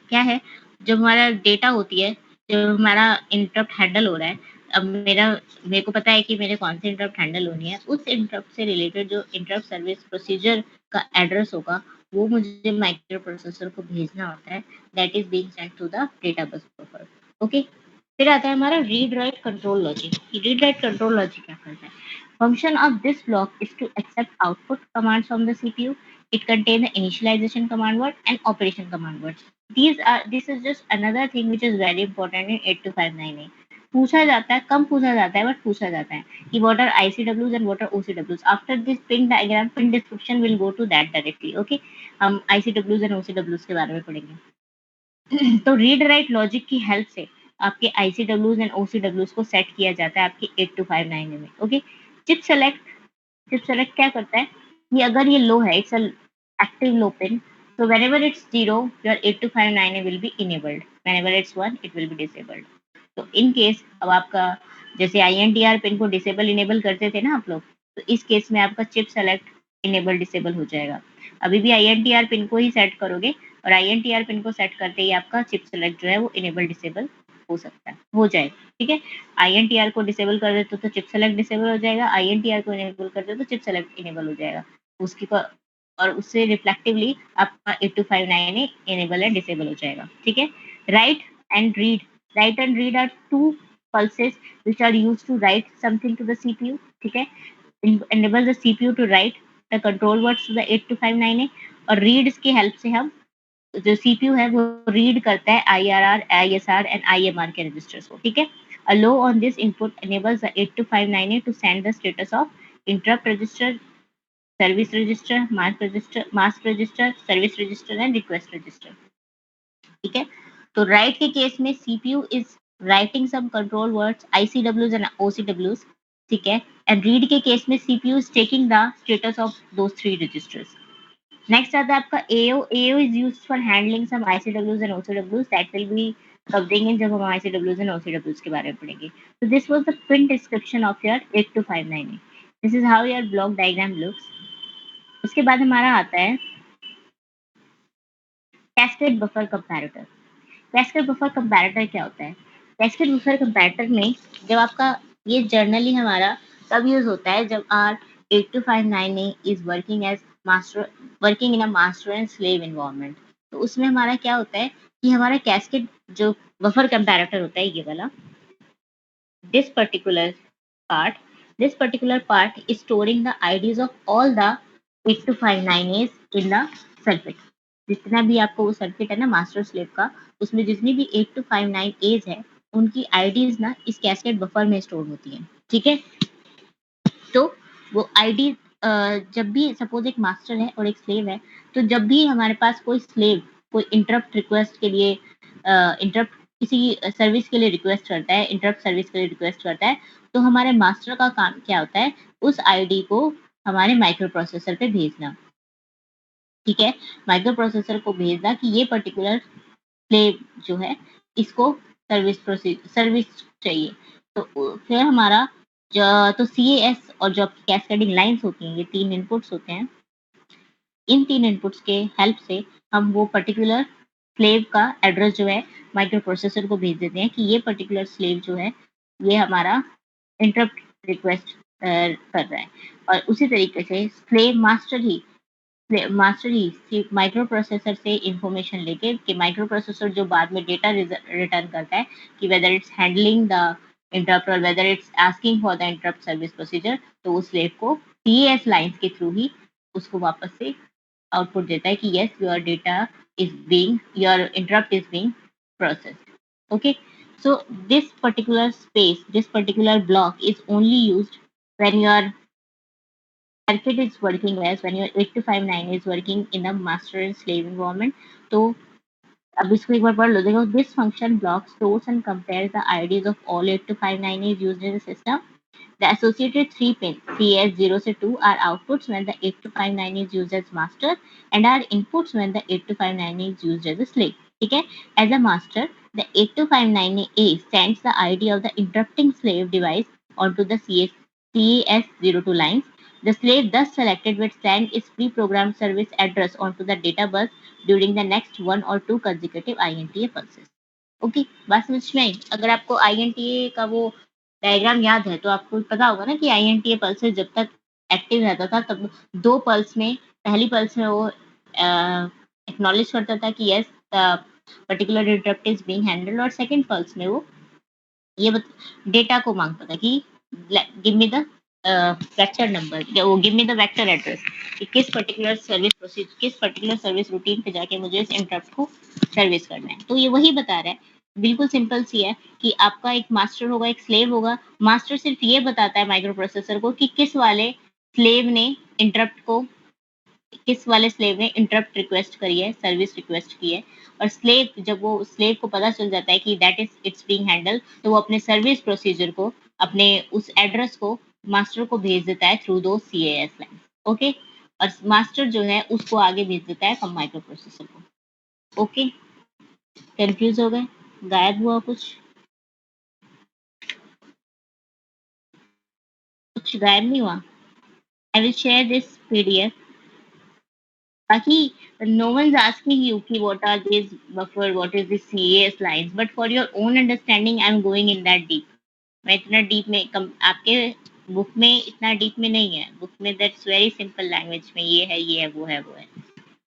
क्या है, जब हमारा data होती है, जब हमारा इंटरप्ट हैंडल हो रहा है, अब मेरे को पता है कि मेरे कौन सी इंटरप्ट हैंडल होनी है, उस इंटरप्ट से रिलेटेड जो इंटरप्ट सर्विस प्रोसीजर का एड्रेस होगा वो मुझे माइक्रो प्रोसेसर को भेजना होता है, that is being sent to the data bus buffer. Okay, फिर आता है हमारा read write control logic. Read write control logic क्या करता है, Function of this block is to accept output commands from the CPU. It contains the initialization command word and operation command words. This is just another thing which is very important in 8259A. पूछा जाता है, कम पूछा जाता है, but पूछा जाता है कि what are ICWs and what are OCWs. After this pin diagram, pin description will go to that directly. Okay, हम ICWs and OCWs के बारे में पढ़ेंगे. तो रीड राइट लॉजिक की हेल्प से आपके ICWs एंड OCWs को सेट किया जाता है आपके 8259 में. ओके, चिप सेलेक्ट क्या करता है कि अगर ये लो है, it's active low pin, so whenever it's 0 your 8259 will be enabled, whenever it's 1 it will be disabled. तो इन केस अब आपका जैसे INTR पिन को डिसेबल इनेबल करते थे ना आप लोग, तो इस केस में आपका चिप सेलेक्ट इनेबल डिसेबल हो जाएगा. अभी भी INTR पिन को ही सेट करोगे और INTR पिन को सेट करते ही आपका चिप सेलेक्ट जो है वो इनेबल डिसेबल हो सकता है, हो जाए. ठीक है, INTR को डिसेबल कर देते तो चिप सेलेक्ट डिसेबल हो जाएगा, INTR को इनेबल कर दे तो चिप सेलेक्ट इनेबल हो जाएगा उसकी को, और उससे रिफ्लेक्टिवली आपका 8259 इनेबल एंड डिसेबल हो जाएगा. ठीक है, right and read. Write and read are two pulses which are used to write something to the CPU. ठीक है, enable the CPU to write the control words to the 8259 और read की help से हम जो CPU है वो read करता है IRR, ISR एंड IMR के रजिस्टर्स को. ठीक है, a low on this input enables the 8259 to send the status of interrupt register, service register, mask register, service register and request register. ठीक है, तो राइट के केस में CPU is writing some control words ICWs and OCWs. ठीक है, and read के case में CPU is taking the status of those three registers. Next आता है आपका AO is used for handling some ICWs and OCWs that will be covering in जब हम ICWs and OCWs के बारे में पढ़ेंगे. तो this was the print description of your 8259. This is how your block diagram looks. उसके बाद हमारा आता है cascade buffer comparator. Cascade buffer comparator क्या होता है? कैस्केड बफर कंपैरेटर में जब आपका ये जर्नली हमारा तब यूज होता है जब our 8259 is working in a master and slave environment. तो उसमें हमारा क्या होता है कि हमारा कैस्केड जो बफर कंपैरेटर होता है ये वाला, this particular part is storing the IDs of all the 8259As in the circuit. जितना भी आपको वो सर्किट है ना मास्टर स्लेव का, उसमें जितनी भी 8259As है उनकी IDs ना इस कैस्केड बफर में स्टोर होती हैं. ठीक है, तो वो ID जब भी सपोज एक मास्टर है और एक स्लेव है, तो जब भी हमारे पास कोई स्लेव कोई इंटरप्ट रिक्वेस्ट के लिए इंटरप्ट किसी सर्विस के लिए रिक्वेस्ट करता है, इंटरप्ट सर्विस के लिए रिक्वेस्ट करता है, तो हमारे मास्टर का काम क्या होता है, उस आईडी को हमारे माइक्रो प्रोसेसर पे भेजना. ठीक है, माइक्रो प्रोसेसर को भेजना कि ये पर्टिकुलर स्लेव जो है इसको सर्विस चाहिए. तो फिर हमारा तो CAS और जो कैस्केडिंग लाइंस होती हैं, ये 3 इनपुट्स होते हैं. इन 3 इनपुट्स के हेल्प से हम वो पर्टिकुलर स्लेव का एड्रेस जो है माइक्रो प्रोसेसर को भेज देते हैं कि ये पर्टिकुलर स्लेव जो है ये हमारा इंटरप्ट रिक्वेस्ट कर रहा है. और उसी तरीके से स्लेव मास्टर ही माइक्रो प्रोसेसर से इंफॉर्मेशन लेके कि माइक्रो प्रोसेसर जो बाद में डेटा रिटर्न करता है कि whether it's handling the interrupt और whether it's asking for the interrupt service procedure, तो उस स्लेव को CAS लाइंस के थ्रू ही उसको वापस से आउटपुट देता है कि yes your data is being your interrupt is being processed. Okay, so this particular block is only used when your circuit is working as when your 8259 is working in a master and slave environment. तो अब इसको एक बार पढ़ लो. देखो, this function block stores and compares the IDs of all 8259 is used in the system. The associated 3 pins CS0 से 2 are outputs when the 8259 is used as master and are inputs when the 8259 is used as a slave. ठीक है, as a master, the 8259A sends the ID of the interrupting slave device onto the CAS02 lines. The slave thus selected will send its pre-programmed service address onto the data bus during the next 1 or 2 consecutive INTA pulses. Okay, बात समझ में आई? अगर आपको INTA का वो diagram याद है तो आपको पता होगा ना कि INTA पल्सेस जब तक एक्टिव रहता था तब 2 पल्स में, पहली पल्स में वो एक्नॉलेज करता था कि yes particular interrupt is being handled, और सेकंड पल्स में वो ये डेटा को मांगता था कि give me the vector number, वो give me the vector address कि किस पर्टिकुलर सर्विस प्रोसीजर, किस पर्टिकुलर सर्विस रूटीन पे जाके मुझे इस इंटरप्ट को सर्विस करना है। तो ये वही बता रहा है, बिल्कुल सिंपल सी है कि आपका एक मास्टर होगा, एक स्लेव होगा। मास्टर सिर्फ ये बताता है माइक्रो प्रोसेसर को कि किस वाले स्लेव ने इंटरप्ट रिक्वेस्ट करी है, सर्विस रिक्वेस्ट की है। और स्लेव, जब वो स्लेव को पता चल जाता है कि that is it's being handle, तो वो अपने सर्विस प्रोसीजर को, अपने उस एड्रेस को मास्टर को भेज देता है थ्रू दो CAS लाइन। ओके, और मास्टर जो है उसको आगे भेज देता है कम माइक्रो प्रोसेसर को। ओके, कंफ्यूज हो गए? गायब हुआ कुछ? कुछ गायब नहीं हुआ? I will share this PDF. Taki, no one's asking you ki what are these buffer, what is this CAS lines, but for your own understanding, I'm going in that deep. मैं इतना डीप में आपके book में इतना deep में नहीं है। Book में दैट्स वेरी सिंपल लैंग्वेज में ये है, ये है, वो है, वो है।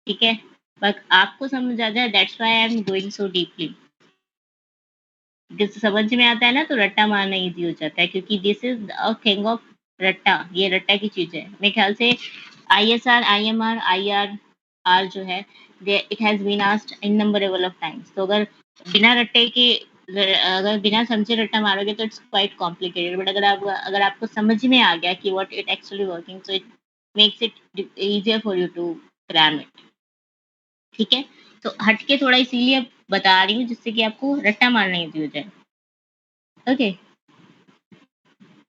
ठीक है, बट आपको समझ आ जाए, that's why I am going so deeply. जिस समझ में आता है ना तो रट्टा मारना इजी हो जाता है, क्योंकि this is a thing of रट्टा। ये रट्टा की चीज है। मेरे ख्याल से ISR, IMR, IRR जो है, it has been asked innumerable of times. तो अगर बिना रट्टे के, अगर बिना समझे रट्टा मारोगे तो इट्स क्वाइट कॉम्प्लिकेटेड। बट अगर आपको समझ में आ गया कि what it actually working, so it makes it easier for you to cram it. ठीक है, तो हटके थोड़ा इसीलिए बता रही हूँ जिससे कि आपको रट्टा मारना इजी हो जाए। ओके,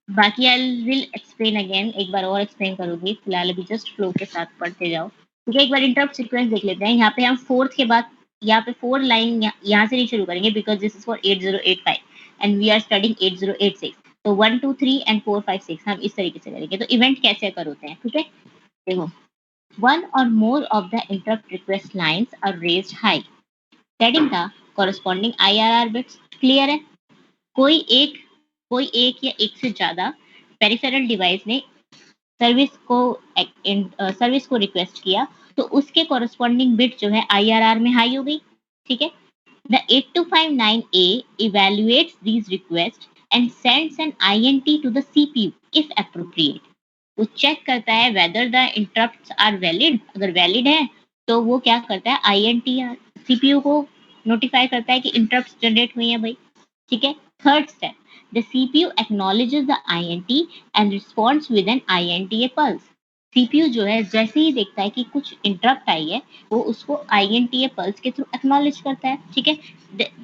बाकी आई विल एक्सप्लेन अगेन, एक बार और एक्सप्लेन करूंगी। फिलहाल अभी जस्ट फ्लो के साथ पढ़ते जाओ। ठीक है, एक बार इंटरप्ट सीक्वेंस देख लेते हैं। यहाँ पे हम फोर्थ के बाद, यहाँ पे 4 लाइन यहाँ से नहीं शुरू करेंगे, because this is for 8085 and we are studying 8086। तो 1 2 3 एंड 4 5 6 हम इस तरीके से करेंगे। तो इवेंट कैसे कर होते हैं, ठीक है, देखो। One or more of the interrupt request lines are raised high, setting the corresponding IRR bits. Clear है? कोई एक कोई एक या एक से ज्यादा पेरिफेरल डिवाइस ने सर्विस को रिक्वेस्ट किया, तो उसके कॉरस्पॉन्डिंग बिट जो है IRR में हाई हो गई। ठीक है, the 8259A evaluates these requests and sends an INT to the CPU if appropriate. वो चेक करता है whether the interrupts are valid. अगर वैलिड है तो वो क्या करता है, INT CPU को नोटिफाई करता है कि इंटरप्ट्स जनरेट हुई है भाई। ठीक है, third step, the CPU acknowledges the INT and responds with an INTA pulse. CPU जो है जैसे ही देखता है कि कुछ इंटरप्ट आई है, वो उसको INTA pulse के थ्रू एक्नॉलेज करता है। ठीक है,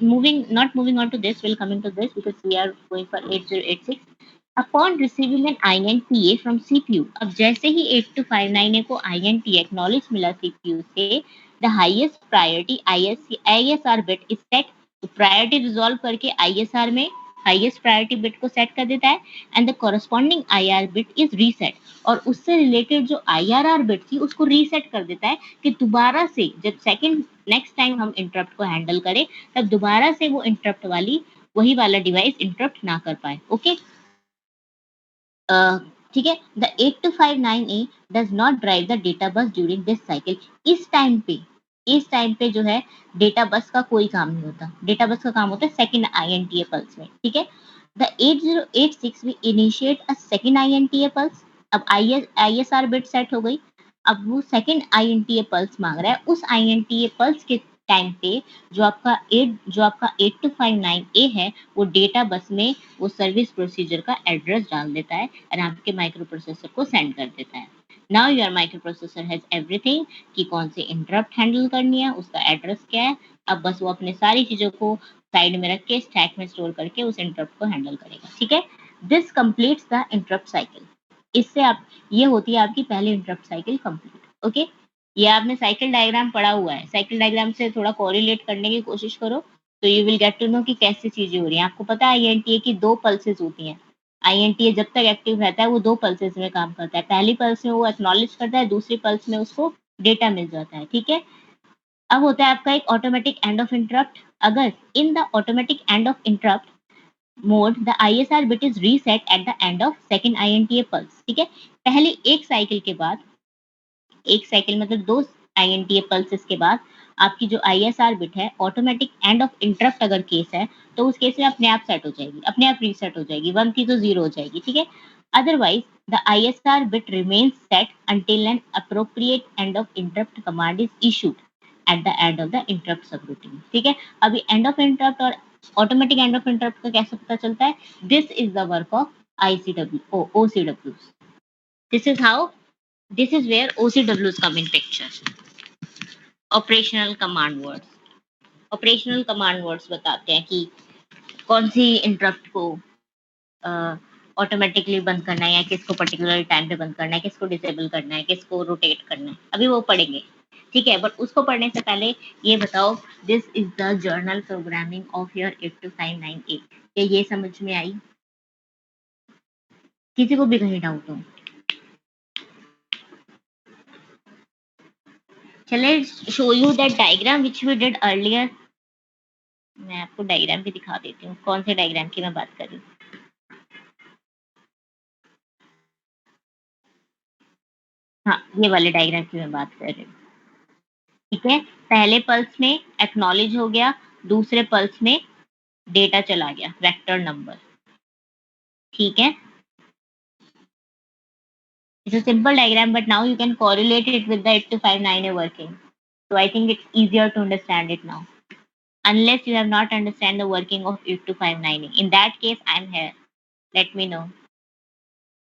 moving on to this, we'll come into this because we are going for 8086. Upon receiving an INTA from CPU, अब जैसे ही 8259 को INTA acknowledge मिला CPU से, the highest priority ISR bit is set। तो प्रायोरिटी रिजॉल्व करके ISR में highest priority bit को set कर देता है and the corresponding IR bit is reset. और उससे रिलेटेड जो IRR बिट थी उसको रीसेट कर देता है कि दोबारा से जब सेकंड नेक्स्ट टाइम हम इंटरप्ट को हैंडल करें, तब दोबारा से वो इंटरप्ट वही वाला डिवाइस इंटरप्ट ना कर पाए। ओके, ठीक है, the 8259A does not drive the data बस ड्यूरिंग दिस साइकिल। इस टाइम पे जो है डेटा बस का कोई काम नहीं होता। डेटा बस का काम होता है सेकंड INTA पल्स में। ठीक है, द 8086 भी initiate a second INTA pulse. अब ISR बिट सेट हो गई, अब वो सेकंड INTA पल्स मांग रहा है। उस INTA पल्स के टाइम पे जो आपका 8259A है, वो डेटा बस में वो सर्विस प्रोसीजर का एड्रेस डाल देता है और आपके माइक्रो प्रोसेसर को सेंड कर देता है। Now your micro processor has everything कि कौन से इंटरप्ट हैंडल करनी है, उसका एड्रेस क्या है। अब बस वो अपने सारी चीजों को साइड में रख के स्टैक में स्टोर करके उस इंटरप्ट को हैंडल करेगा। ठीक है, this completes the interrupt cycle. इससे आप, ये होती है आपकी पहली इंटरप्ट साइकिल कंप्लीट। ओके, ये आपने साइकिल डायग्राम पढ़ा हुआ है। साइकिल डायग्राम से थोड़ा कोरिलेट करने की कोशिश करो तो you will get to know कि कैसी चीजें हो रही हैं। आपको पता है INTA की 2 पल्सेस होती हैं। INTA जब तक एक्टिव रहता है वो 2 पल्सेस में काम करता है। पहली पल्स में वो एक्नॉलेज करता है, दूसरी पल्स में उसको डेटा मिल जाता है। ठीक है, अब होता है आपका एक ऑटोमेटिक एंड ऑफ इंटरप्ट। अगर in the automatic end of interrupt mode the ISR bit is reset at the end of second INTA pulse. ठीक है, पहले एक साइकिल के बाद, एक साइकिल मतलब 2 INTA पल्सेस के बाद आपकी जो ISR बिट है, ऑटोमेटिक एंड ऑफ इंटरप्ट अगर केस है, तो उस केस में अपने आप सेट हो जाएगी, अपने आप रीसेट हो जाएगी। 1 थी तो 0 हो जाएगी। ठीक है, Otherwise, the ISR bit remains set until an appropriate end of interrupt command is issued at the end of the interrupt subroutine. ठीक है, अभी end of interrupt और automatic end of interrupt का कैसे पता चलता है? This is the work of ICW or OCWs. This is how, this is where OCWs come in picture. Operational command words. Operational command words बताते हैं कि कौन सी इंटरप्ट को ऑटोमेटिकली बंद करना है या किसको पर्टिकुलर टाइम पे बंद करना है, किसको डिसेबल करना है, किसको रोटेट करना है, अभी वो पढ़ेंगे। ठीक है, बट उसको पढ़ने से पहले ये बताओ, this is the journal programming of your 8259A। क्या ये समझ में आई? किसी को भी कहीं डाउट हो? चले show you that diagram which we did earlier. मैं आपको डायग्राम भी दिखा देती हूँ, कौन से डायग्राम की मैं बात कर रही हूँ। हाँ, ये वाले डायग्राम की मैं बात कर रही हूँ। ठीक है, पहले पल्स में एक्नॉलेज हो गया, दूसरे पल्स में डेटा चला गया, वेक्टर नंबर। ठीक है, it's a simple diagram, but now you can correlate it with the 8259A working. So I think it's easier to understand it now. Unless you have not understand the working of 8259A. In that case, I'm here. Let me know.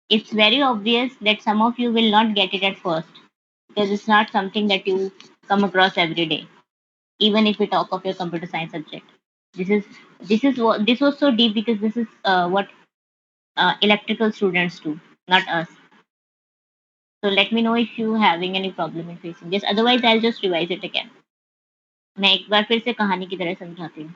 It's very obvious that some of you will not get it at first because it's not something that you come across every day. Even if we talk of your computer science subject, this is this was so deep because this is what electrical students do, not us. So let me know if you having any problem in facing this. Otherwise, I'll just revise it again. मैं एक बार फिर से कहानी की तरह समझाती हूँ।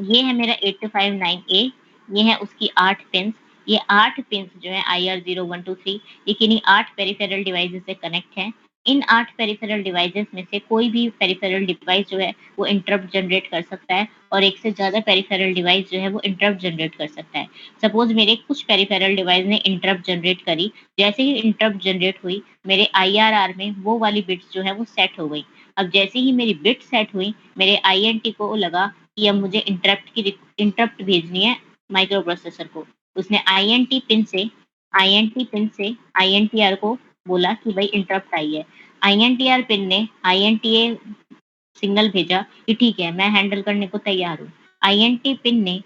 ये है मेरा 8259A, ये है उसकी 8 पिंस। ये 8 पिंस जो है IR0123, ये किन्हीं 8 पेरिफेरल डिवाइसेस से कनेक्ट है। इन 8 पेरिफेरल डिवाइसेस में से कोई भी पेरिफेरल डिवाइस जो है वो इंटरप्ट जनरेट कर सकता है और एक से ज़्यादा पेरिफेरल डिवाइस जो है वो इंटरप्ट जनरेट कर सकता है। सपोज मेरे कुछ पेरिफेरल डिवाइस ने इंटरप्ट जनरेट करी, जैसे ही इंटरप्ट जनरेट हुई मेरे IRR में वो वाली बिट्स जो है वो सेट हो गई। अब जैसे ही मेरी बिट सेट हुई, मेरे INT को लगा कि अब मुझे इंटरप्ट भेजनी है माइक्रो प्रोसेसर को। उसने INTR को बोला कि भाई इंटरप्ट आई है। INTR पिन ने INTA सिग्नल भेजा कि ठीक है, मैं हैंडल करने को तैयार हूँ। INT पिन ने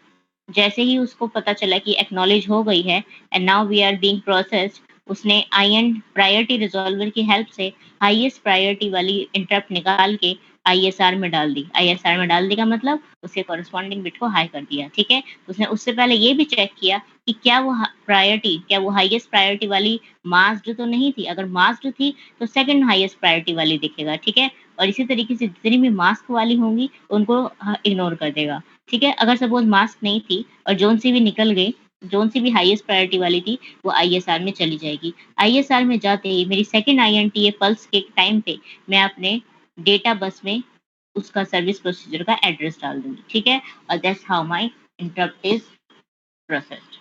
जैसे ही उसको पता चला कि एक्नॉलेज हो गई है and now we are being processed, उसने IN प्रायोरिटी रिजॉल्वर की हेल्प से हाईएस्ट प्रायोरिटी वाली इंटरप्ट निकाल के ISR में डाल दी। ISR में डाल दी का मतलब उसके कॉरेस्पॉन्डिंग बिट को हाई कर दिया। ठीक है, उसने उससे पहले ये भी चेक किया कि क्या वो हाईएस्ट प्रायोरिटी वाली मास्क्ड तो नहीं थी। अगर मास्क्ड थी तो सेकंड हाईएस्ट प्रायोरिटी वाली दिखेगा। ठीक है, और इसी तरीके से जितनी भी मास्क वाली होंगी उनको इग्नोर कर देगा। ठीक है, अगर सपोज मास्क नहीं थी और जोन सी भी निकल गई, जोन सी भी हाईएस्ट प्रायोरिटी वाली थी, वो ISR में चली जाएगी। ISR में जाते ही मेरी सेकंड INTA पल्स के टाइम पे मैं अपने डेटा बस में उसका सर्विस प्रोसीजर का एड्रेस डाल दूंगी। ठीक है, और that's how my interrupt is processed.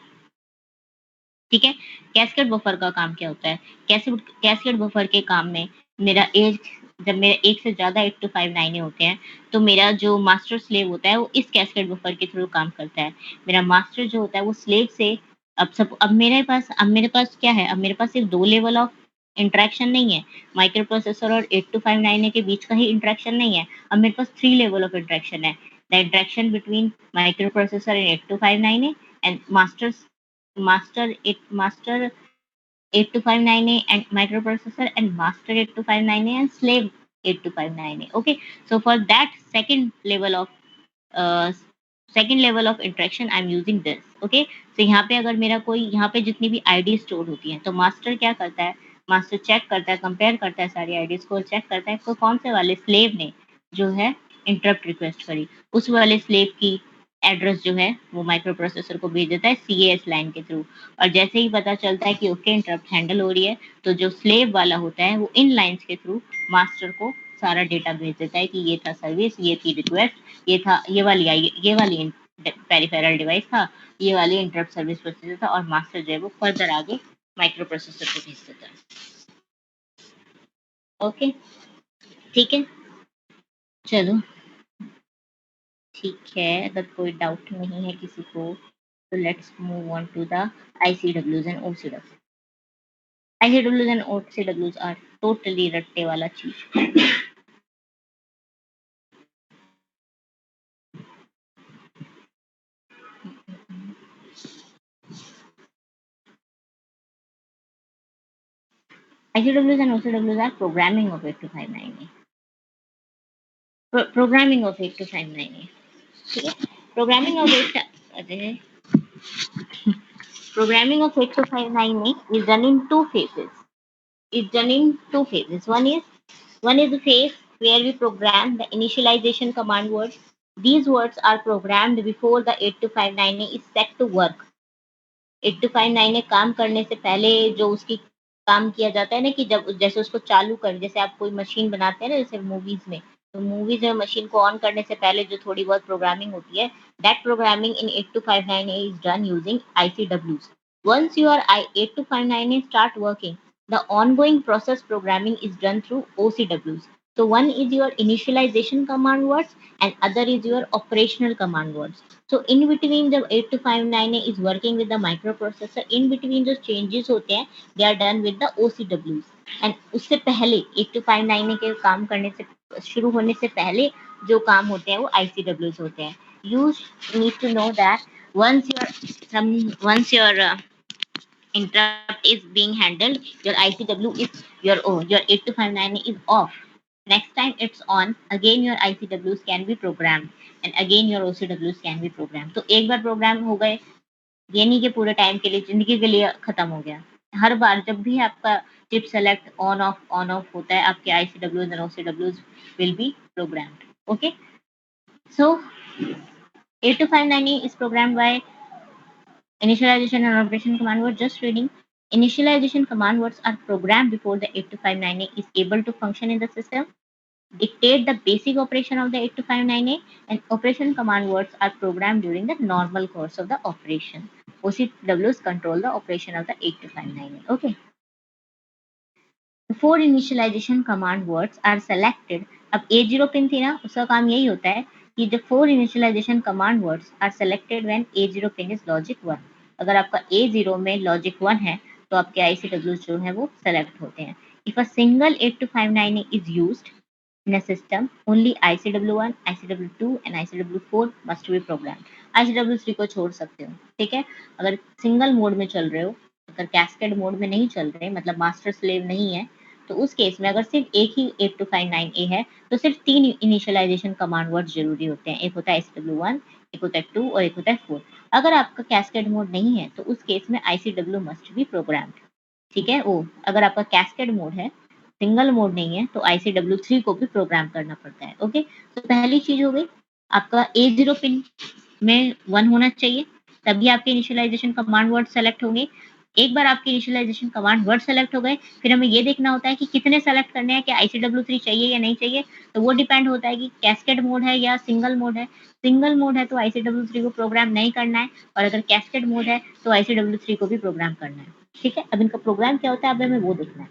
ठीक है, कैस्केड बफर का काम क्या होता है? कैस्केड बफर के काम में मेरा एक जब मेरे एक से ज़्यादा 8259 होते हैं, तो मेरा जो मास्टर स्लेव होता है वो इस कैस्केड बफर के थ्रू काम करता है। मेरा मास्टर जो होता है वो स्लेव से अब मेरे पास क्या है? अब मेरे पास सिर्फ 2 लेवल ऑफ इंटरेक्शन नहीं है, माइक्रो प्रोसेसर और 8259 के बीच का ही इंटरेक्शन नहीं है। अब मेरे पास 3 लेवल ऑफ इंटरेक्शन है। The interaction between micro processor and 8259 and master 8259A and microprocessor and master 8259A and slave 8259A. Okay, so for that uh, second level of interaction I'm using this. Okay, so यहाँ पे अगर मेरा कोई यहाँ पे जितनी भी ID store होती हैं तो मास्टर क्या करता है? मास्टर चेक करता है, कंपेयर करता है सारी आईडीज को, चेक करता है को कौन से वाले स्लेव ने जो है इंटरप्ट रिक्वेस्ट करी, उस वाले स्लेव की एड्रेस जो है वो माइक्रो प्रोसेसर को भेज देता है CAS लाइन के थ्रू। और जैसे ही पता चलता है कि ओके इंटरप्ट हैंडल हो रही है, तो जो स्लेव वाला होता है वो इन लाइंस के थ्रू मास्टर को सारा डेटा भेज देता है कि ये था सर्विस, ये थी रिक्वेस्ट, ये वाली पेरिफेरल डिवाइस था, ये वाली इंटरप्ट सर्विस प्रोसीजर था, और मास्टर जो है वो फर्दर आगे माइक्रो प्रोसेसर को भेज देता है। ओके, ठीक है, चलो ठीक है, अगर कोई डाउट नहीं है किसी को तो let's move on to the ICWs and OCWs. ICWs and OCWs are totally रट्टे वाला चीज. ICWs and OCWs are programming of 8259A. Programming of 8259A. ठीक है, प्रोग्रामिंग ऑफ 8 अरे programming of 8259A is done in two phases. It's done in two phases. One is the phase where we program the initialization command words. These words are programmed before the 8259A is set to work. 8259 काम करने से पहले जो उसकी काम किया जाता है ना, कि जब जैसे उसको चालू कर, जैसे आप कोई मशीन बनाते हैं ना, जैसे मूवीज में, तो मूवीज में मशीन को ऑन करने से पहले जो थोड़ी बहुत प्रोग्रामिंग होती है, that programming in 8259A is done using ICWs. Once your 8259A start working, the ongoing process programming is done through OCWs. So one is your initialization command words and other is your operational command words. So in between the 8259 is working with the microprocessor, in between जो changes होते हैं they are done with the OCWs. And उससे पहले 8259 के काम करने से शुरू होने से पहले जो काम होते हैं वो ICWs होते हैं. You need to know that once your interrupt is being handled, your ICW is your 8259 is off. Next time it's on, again your ICWs can be programmed and again your OCWs can be programmed. तो एक बार programme हो गए, ये नहीं कि पूरे time के लिए, जिंदगी के लिए खत्म हो गया. हर बार जब भी आपका चिप सेलेक्ट ऑन ऑफ होता है, आपके ICWs and OCWs will be programmed. Okay, so 8259 is programmed by initialization and operation command word. Just reading. Initialization command words are programmed before the 8259 is able to function in the system, dictate the basic operation of the 8259A, and operation command words are programmed during the normal course of the operation. OCWs control the operation of the 8259A. Okay. Before initialization command words are selected, अब A0 pin थी ना, उसका काम यही होता है कि जब for initialization command words are selected when A0 pin is logic 1. अगर आपका A0 में logic 1 है तो आपके ICWs जो है वो select होते हैं. If a single 8259 is used in a system, only ICW1, ICW2 and ICW4 must be programmed. ICW3 को छोड़ सकते हो. ठीक है, अगर सिंगल मोड में चल रहे हो, अगर कैस्केड मोड में नहीं चल रहे, मतलब मास्टर स्लेव नहीं है, तो उस केस में अगर सिर्फ एक ही 8259A है तो सिर्फ 3 इनिशियलाइजेशन कमांड वर्ड जरूरी होते हैं. एक होता है ICW1, एक होता है 2 और एक होता है 4. अगर आपका कैस्केड मोड नहीं है तो उस केस में ICW मस्ट बी प्रोग्राम्ड. ठीक है, वो अगर आपका कैस्केड मोड है, सिंगल मोड नहीं है, तो ICW3 को भी प्रोग्राम करना पड़ता है. ओके, तो पहली चीज हो गई, आपका A0 पिन में 1 होना चाहिए, तभी आपके इनिशियलाइजेशन कमांड वर्ड सेलेक्ट होंगे. एक बार आपके इनिशियलाइजेशन कमांड वर्ड सेलेक्ट हो गए, फिर हमें ये देखना होता है कि कितने सेलेक्ट करने हैं, क्या ICW3 चाहिए या नहीं चाहिए. तो वो डिपेंड होता है कि कैस्केड मोड है या सिंगल मोड है. सिंगल मोड है तो ICW3 को प्रोग्राम नहीं करना है, और अगर कैस्केड मोड है तो ICW3 को भी प्रोग्राम करना है. ठीक है, अब इनका प्रोग्राम क्या होता है, अब हमें वो देखना है.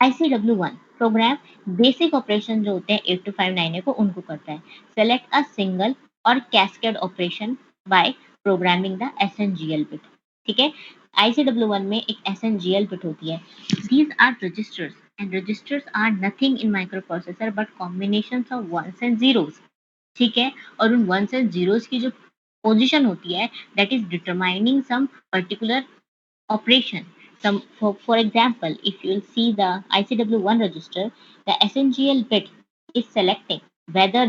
ICW1 प्रोग्राम बेसिक ऑपरेशन जो होते हैं 8259 को उनको करता है. सेलेक्ट अ सिंगल और cascade operation by programming the SNGL bit. ठीक है, ICW1 में एक SNGL बिट होती है. These are registers and registers are nothing in microprocessor but combinations of ones and zeros. ठीक है, और उन ones and zeros की जो पोजीशन होती है, that is determining some particular operation. For example, if you'll see the ICW1 register, the SNGL bit is selecting whether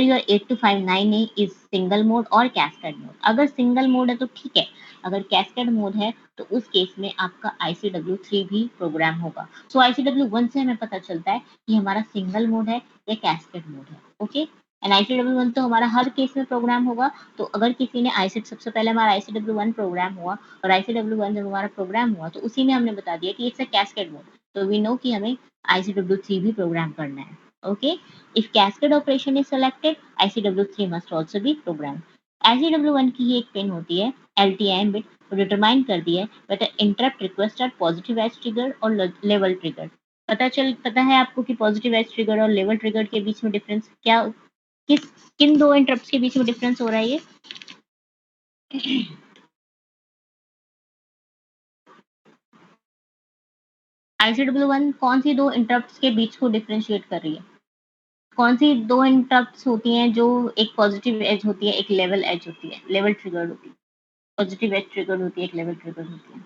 your 8259A is single mode और cascade mode. अगर single mode है तो ठीक है, अगर cascade mode है तो उस केस में आपका ICW3 भी प्रोग्राम होगा. So ICW1 से हमें पता चलता है कि हमारा single mode है या cascade mode है. ओके, एंड ICW1 तो हमारा हर केस में प्रोग्राम होगा. तो अगर किसी ने सबसे पहले हमारा ICW1 प्रोग्राम हुआ, और ICW1 जब हमारा प्रोग्राम हुआ तो उसी में हमने बता दिया कि इट्स अ कैस्केड मोड, तो वी नो कि हमें ICW3 भी प्रोग्राम करना है. Okay, if cascade operation is selected, ICW3 must also be program. ICW1 की ही एक पिन होती है LTIM बिट, तो डिटरमाइन कर दिया है whether interrupt request are positive edge trigger और लेवल ट्रिगर. पता है आपको कि पॉजिटिव एज ट्रिगर और लेवल ट्रिगर के बीच में डिफरेंस क्या, किन दो इंटरप्ट्स के बीच में डिफरेंस हो रहा है ये? ICW1 कौन सी दो इंटरप्ट्स के बीच को डिफरेंशिएट कर रही है? कौन सी दो इंटरप्ट्स होती हैं जो एक पॉजिटिव एज होती है, एक लेवल एज होती है, लेवल ट्रिगर्ड होती है। पॉजिटिव एज ट्रिगर्ड होती है, एक लेवल ट्रिगर्ड होती है।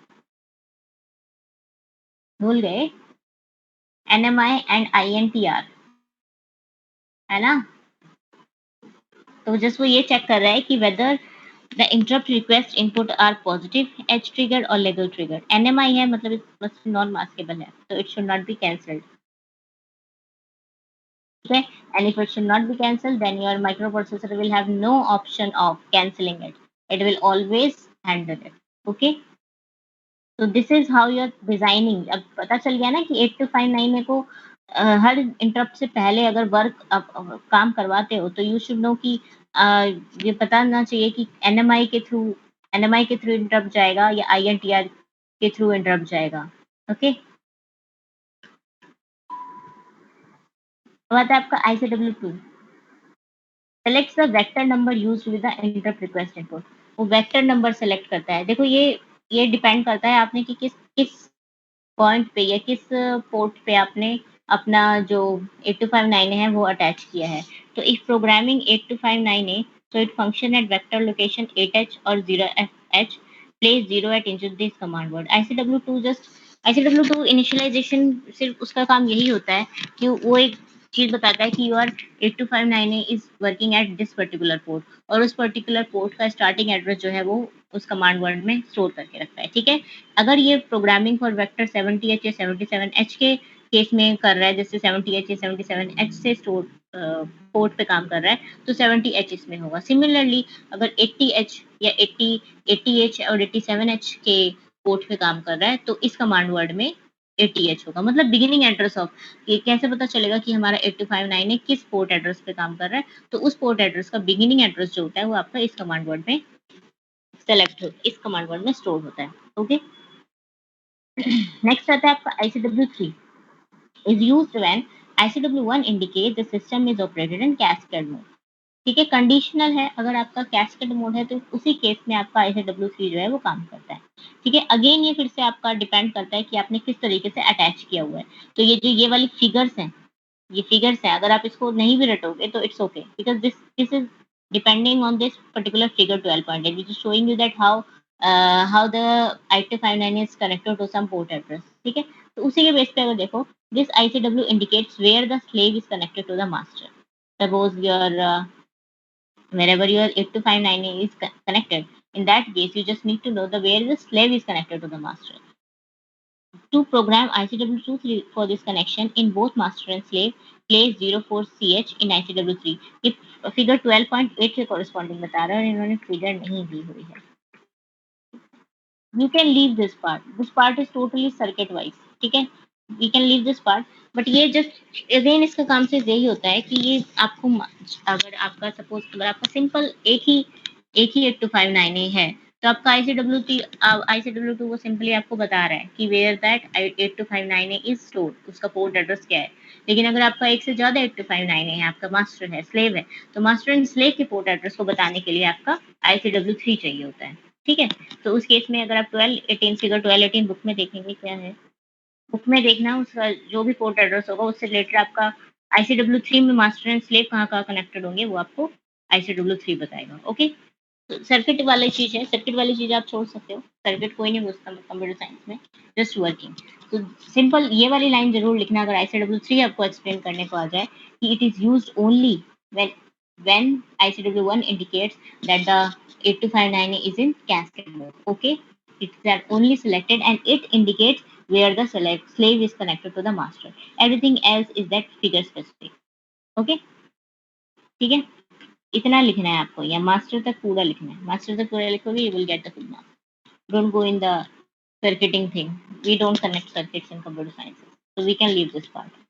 भूल गए? NMI एंड INTR, है ना? तो जस्ट वो ये चेक कर रहा है कि whether the interrupt request input are positive edge triggered और लेवल ट्रिगर्ड। NMI है मतलब नॉन मास्केबल है, तो it should not be cancelled. Okay, and if it should not be cancelled, then your microprocessor will have no option of cancelling it. It will always handle it. Okay, so this is how you're designing. अब पता चल गया ना कि 8259 को हर interrupt से पहले अगर वर्क काम करवाते हो तो यू शुड नो कि ये पता ना चाहिए कि एनएमआई के थ्रू इंटरप्ट जाएगा या आईएनटीआर के थ्रू इंटरप्ट जाएगा। ओके, बात है आपका ICW2 selects the vector number used with the interrupt request input. वो वेक्टर नंबर सेलेक्ट करता है। देखो ये डिपेंड करता है आपने कि किस किस पॉइंट पे या किस पोर्ट पे आपने अपना जो 8259 है वो अटैच किया है। तो इफ प्रोग्रामिंग 8259 है so it function at vector location 8h or 0fh, place 0 at into this command word। ICW2 initialization सिर्फ उसका काम यही होता है कि वो एक चीज बताता है कि your 8259 is working at this particular port, और उस पर्टिकुलर पोर्ट का स्टार्टिंग एड्रेस जो है वो उस कमांड वर्ड में स्टोर करके रखता है। ठीक है, अगर ये प्रोग्रामिंग फॉर वेक्टर 70h या 77h के केस में कर रहा है, जैसे 70h या 77h से स्टोर पोर्ट पे काम कर रहा है, तो 70h इसमें होगा। सिमिलरली अगर 80h या 80h और 87h के पोर्ट पे काम कर रहा है तो इस कमांड वर्ड में 80h होगा। मतलब बिगिनिंग एड्रेस ऑफ, ये कैसे पता चलेगा कि हमारा 8259 है किस पोर्ट एड्रेस पे काम कर रहा है, तो उस पोर्ट एड्रेस का बिगिनिंग एड्रेस जो होता है वो आपका इस कमांड वर्ड में सेलेक्ट हो, इस कमांड वर्ड में स्टोर होता है। ओके, नेक्स्ट आता है आपका ICW3 is used when ICW1 indicates the system is operated in cascade mode। ठीक है, कंडीशनल है। अगर आपका कैस्केड मोड है तो उसी केस में आपका ICW3 जो है वो काम करता है। ठीक है, अगेन ये फिर से आपका डिपेंड करता है कि आपने किस तरीके से अटैच किया हुआ है। तो ये वाली फिगर्स हैं, ये फिगर्स हैं, अगर आप इसको नहीं भी रटोगे तो it's okay, because this is depending on this particular figure 12.8 which is showing you that how the 8259 is connected to some port address। ठीक है, तो उसी के बेस पे अगर देखो, this ICW indicates where the slave is connected to the master। Suppose your wherever your 8259 is connected, in that case you just need to know the where the slave is connected to the master। To program ICW2 for this connection in both master and slave, place 04CH in ICW3। ये figure 12.8 के corresponding बता रहा है और इन्होंने trigger नहीं दी हुई है। You can leave this part, this part is totally circuit wise। ठीक है, we can leave this part, but ये just again इसका काम से यही होता है कि ये आपको अगर आपका सपोज अगर आपका सिंपल एक ही 8259 है तो आपका ICW2 वो सिंपली आपको बता रहा है कि वेयर दैट 8259 इज स्टोर्ड, उसका पोर्ट एड्रेस क्या है। लेकिन अगर आपका एक से ज्यादा 8259 है, आपका मास्टर है, स्लेव है, तो मास्टर एंड स्लेव के पोर्ट एड्रेस को बताने के लिए आपका ICW3 चाहिए होता है। ठीक है, तो उस केस में अगर आप 1218 फिगर 1218 बुक में देखेंगे, क्या है बुक में देखना, उसका जो भी पोर्ट एड्रेस होगा उससे रिलेटेड आपका ICW3 में मास्टर एंड स्लेव कहाँ कहाँ कनेक्टेड होंगे वो आपको ICW3 बताएगा। ओके, तो सर्किट वाली चीज है, सर्किट वाली चीज आप छोड़ सकते हो, सर्किट कोई नहीं पूछता कंप्यूटर साइंस में, जस्ट वर्किंग। तो सिंपल ये वाली लाइन जरूर लिखना अगर ICW3 आपको एक्सप्लेन करने को आ जाए कि it is used only when ICW1 indicates that the 8259 is in cascade mode। Okay, it's that only selected and it indicates where the slave is connected to the master। Everything else is that figure specific। Okay, ठीक है, इतना लिखना है आपको, या master तक पूरा लिखना है। मास्टर तक पूरा लिखोगे you will get the full mark। Don't go in the circuiting thing, we don't connect circuits in computer sciences, so we can leave this part।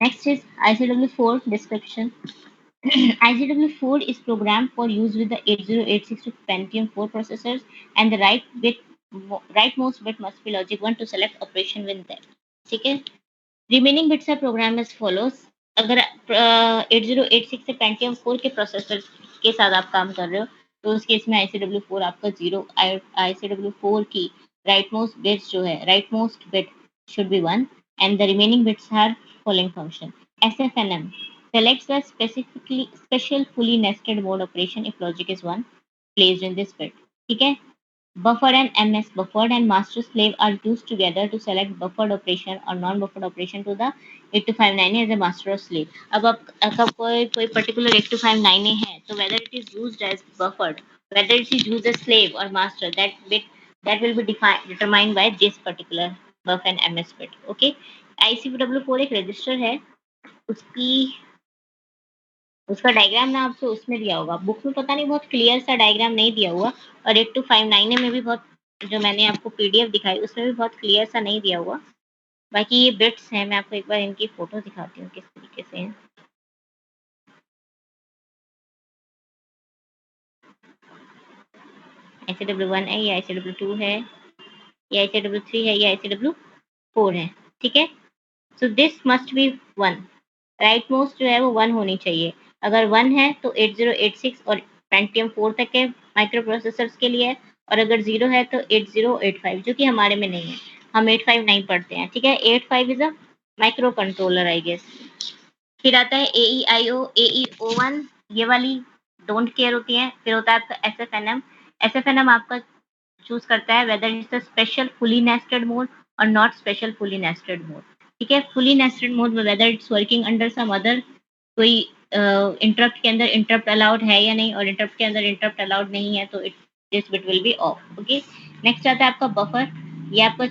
Next is ICW4 description। ICW4 is programmed for use with the 8086 to Pentium 4 processors, and the rightmost bit must be logic 1 to select operation with them। ठीक है, remaining bits are programmed as follows। अगर 8086 से Pentium 4 के processor के साथ आप काम कर रहे हो तो उस केस में ICW4 आपका 0, ICW4 की right most bit should be 1 and the remaining bits are following function. SFNM selects the special fully nested mode operation if logic is 1 placed in this bit. ठीक है, buffer and MS, buffered and master slave are used together to select buffered operation or non-buffered operation to the 8259 as a master or slave. अब आप अगर कोई particular 8259 है तो whether it is used as buffered, whether it is used as slave or master, that will be determined by this particular buff and MS bit. Okay, ICW4 एक register है, उसकी उसका डायग्राम ना आपको उसमें दिया होगा, बुक में पता नहीं, बहुत क्लियर सा डायग्राम नहीं दिया हुआ, और 8259 में भी बहुत, जो मैंने आपको पीडीएफ दिखाई उसमें भी बहुत क्लियर सा नहीं दिया हुआ। बाकी ये बिट्स हैं, मैं आपको एक बार इनकी फोटो दिखाती हूँ किस तरीके से हैं। ICW1 है, ये ICW2 है, ये ICW3 है, ये ICW4 है। ठीक है, so this must be 1, right most जो है वो 1 होनी चाहिए। अगर 1 है तो 8086 और पेंटियम 4 तक के माइक्रो प्रोसेसर्स के लिए है, और अगर 0 है तो 8085, जो कि हमारे में नहीं है, हम 859 पढ़ते हैं। ठीक है, 85 is a microcontroller I guess. फिर आता है AEIO, AEO1, ये वाली डोंट केयर होती है। फिर होता है आपका SFNM, SFNM आपका चूज करता है whether it's a special fully nested mode और not special fully nested mode. ठीक है, फुली नेस्टेड मोड में whether it's working under some other, कोई इंटरप्ट के अंदर इंटरप्ट अलाउड है या नहीं, और इंटरप्ट के अंदर इंटरप्ट अलाउड नहीं है तो it this bit will be of. Okay, next आता है आपका बफर, ये आपको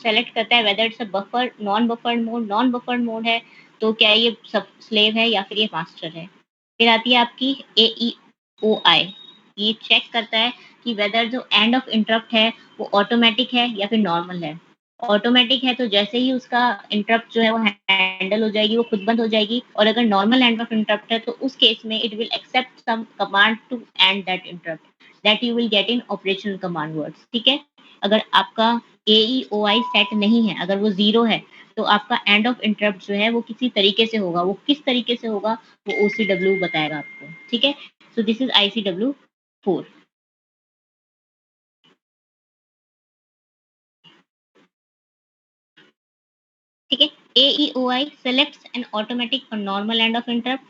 सेलेक्ट करता है whether it's a buffer non buffered mode, non buffered mode है तो क्या ये सब स्लेव है या फिर ये मास्टर है। फिर आती है आपकी AEOI, ये चेक करता है कि वेदर जो एंड ऑफ इंटरप्ट है वो ऑटोमेटिक है या फिर नॉर्मल है। ऑटोमेटिक है तो जैसे ही उसका इंटरप्ट जो है वो हैंडल हो जाएगी, वो खुद बंद हो जाएगी, और अगर नॉर्मल एंड ऑफ इंटरप्ट है तो उस केस में it will accept some command to and that interrupt that you will get in operational command words. ठीक है, अगर आपका AEOI सेट नहीं है, अगर वो 0 है, तो आपका एंड ऑफ इंटरप्ट जो है वो किसी तरीके से होगा, वो किस तरीके से होगा वो OCW बताएगा आपको। ठीक है, सो दिस इज ICW4। ठीक है, AEOI selects an automatic or normal end of interrupt.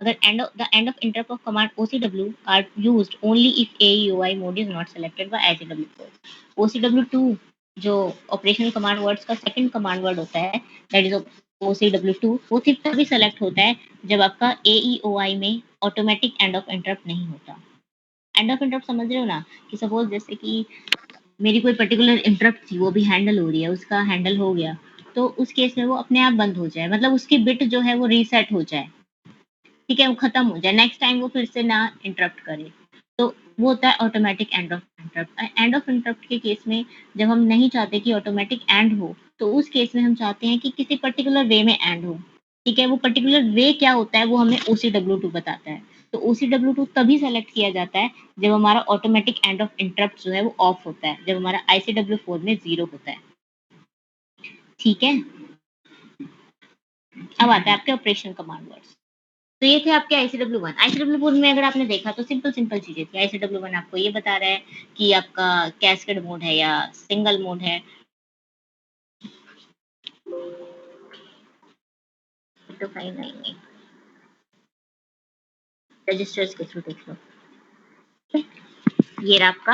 The end of interrupt of command OCW are used only if AEOI mode is not selected by ICW4. OCW2 जो operational command words का second command word होता है, that is OCW2, वो सिर्फ तभी select होता है जब आपका AEOI में ऑटोमेटिक एंड ऑफ इंटरप्ट नहीं होता। एंड ऑफ इंटरप्ट समझ रहे हो ना, कि सपोज जैसे कि मेरी कोई पर्टिकुलर इंटरप्ट थी, वो भी हैंडल हो रही है, उसका हैंडल हो गया, तो उस केस में वो अपने आप बंद हो जाए, मतलब उसकी बिट जो है वो रीसेट हो जाए। ठीक है, वो खत्म हो जाए, नेक्स्ट टाइम वो फिर से ना इंटरप्ट करे, तो वो होता है automatic end of interrupt. And of interrupt के केस में जब हम नहीं चाहते कि ऑटोमेटिक एंड हो, तो उस केस में हम चाहते हैं कि किसी पर्टिकुलर वे में एंड हो। ठीक है, वो पर्टिकुलर वे क्या होता है वो हमें OCW2 बताता है। तो OCW2 तभी सेलेक्ट किया जाता है जब हमारा ऑटोमेटिक एंड ऑफ इंटरप्ट जो है वो ऑफ होता है, जब हमारा ICW4 में 0 होता है। ठीक है, अब आता है आपके ऑपरेशन कमांड वर्ड्स। तो ये थे आपके ICW1। ICW4 में अगर आपने देखा तो सिंपल सिंपल चीजें थी। ICW1 आपको ये बता रहा है कि आपका कैस्केड मोड है या सिंगल मोड है। तो फाइन नहीं, रजिस्टर्स के थ्रू देख लो। ये रहा आपका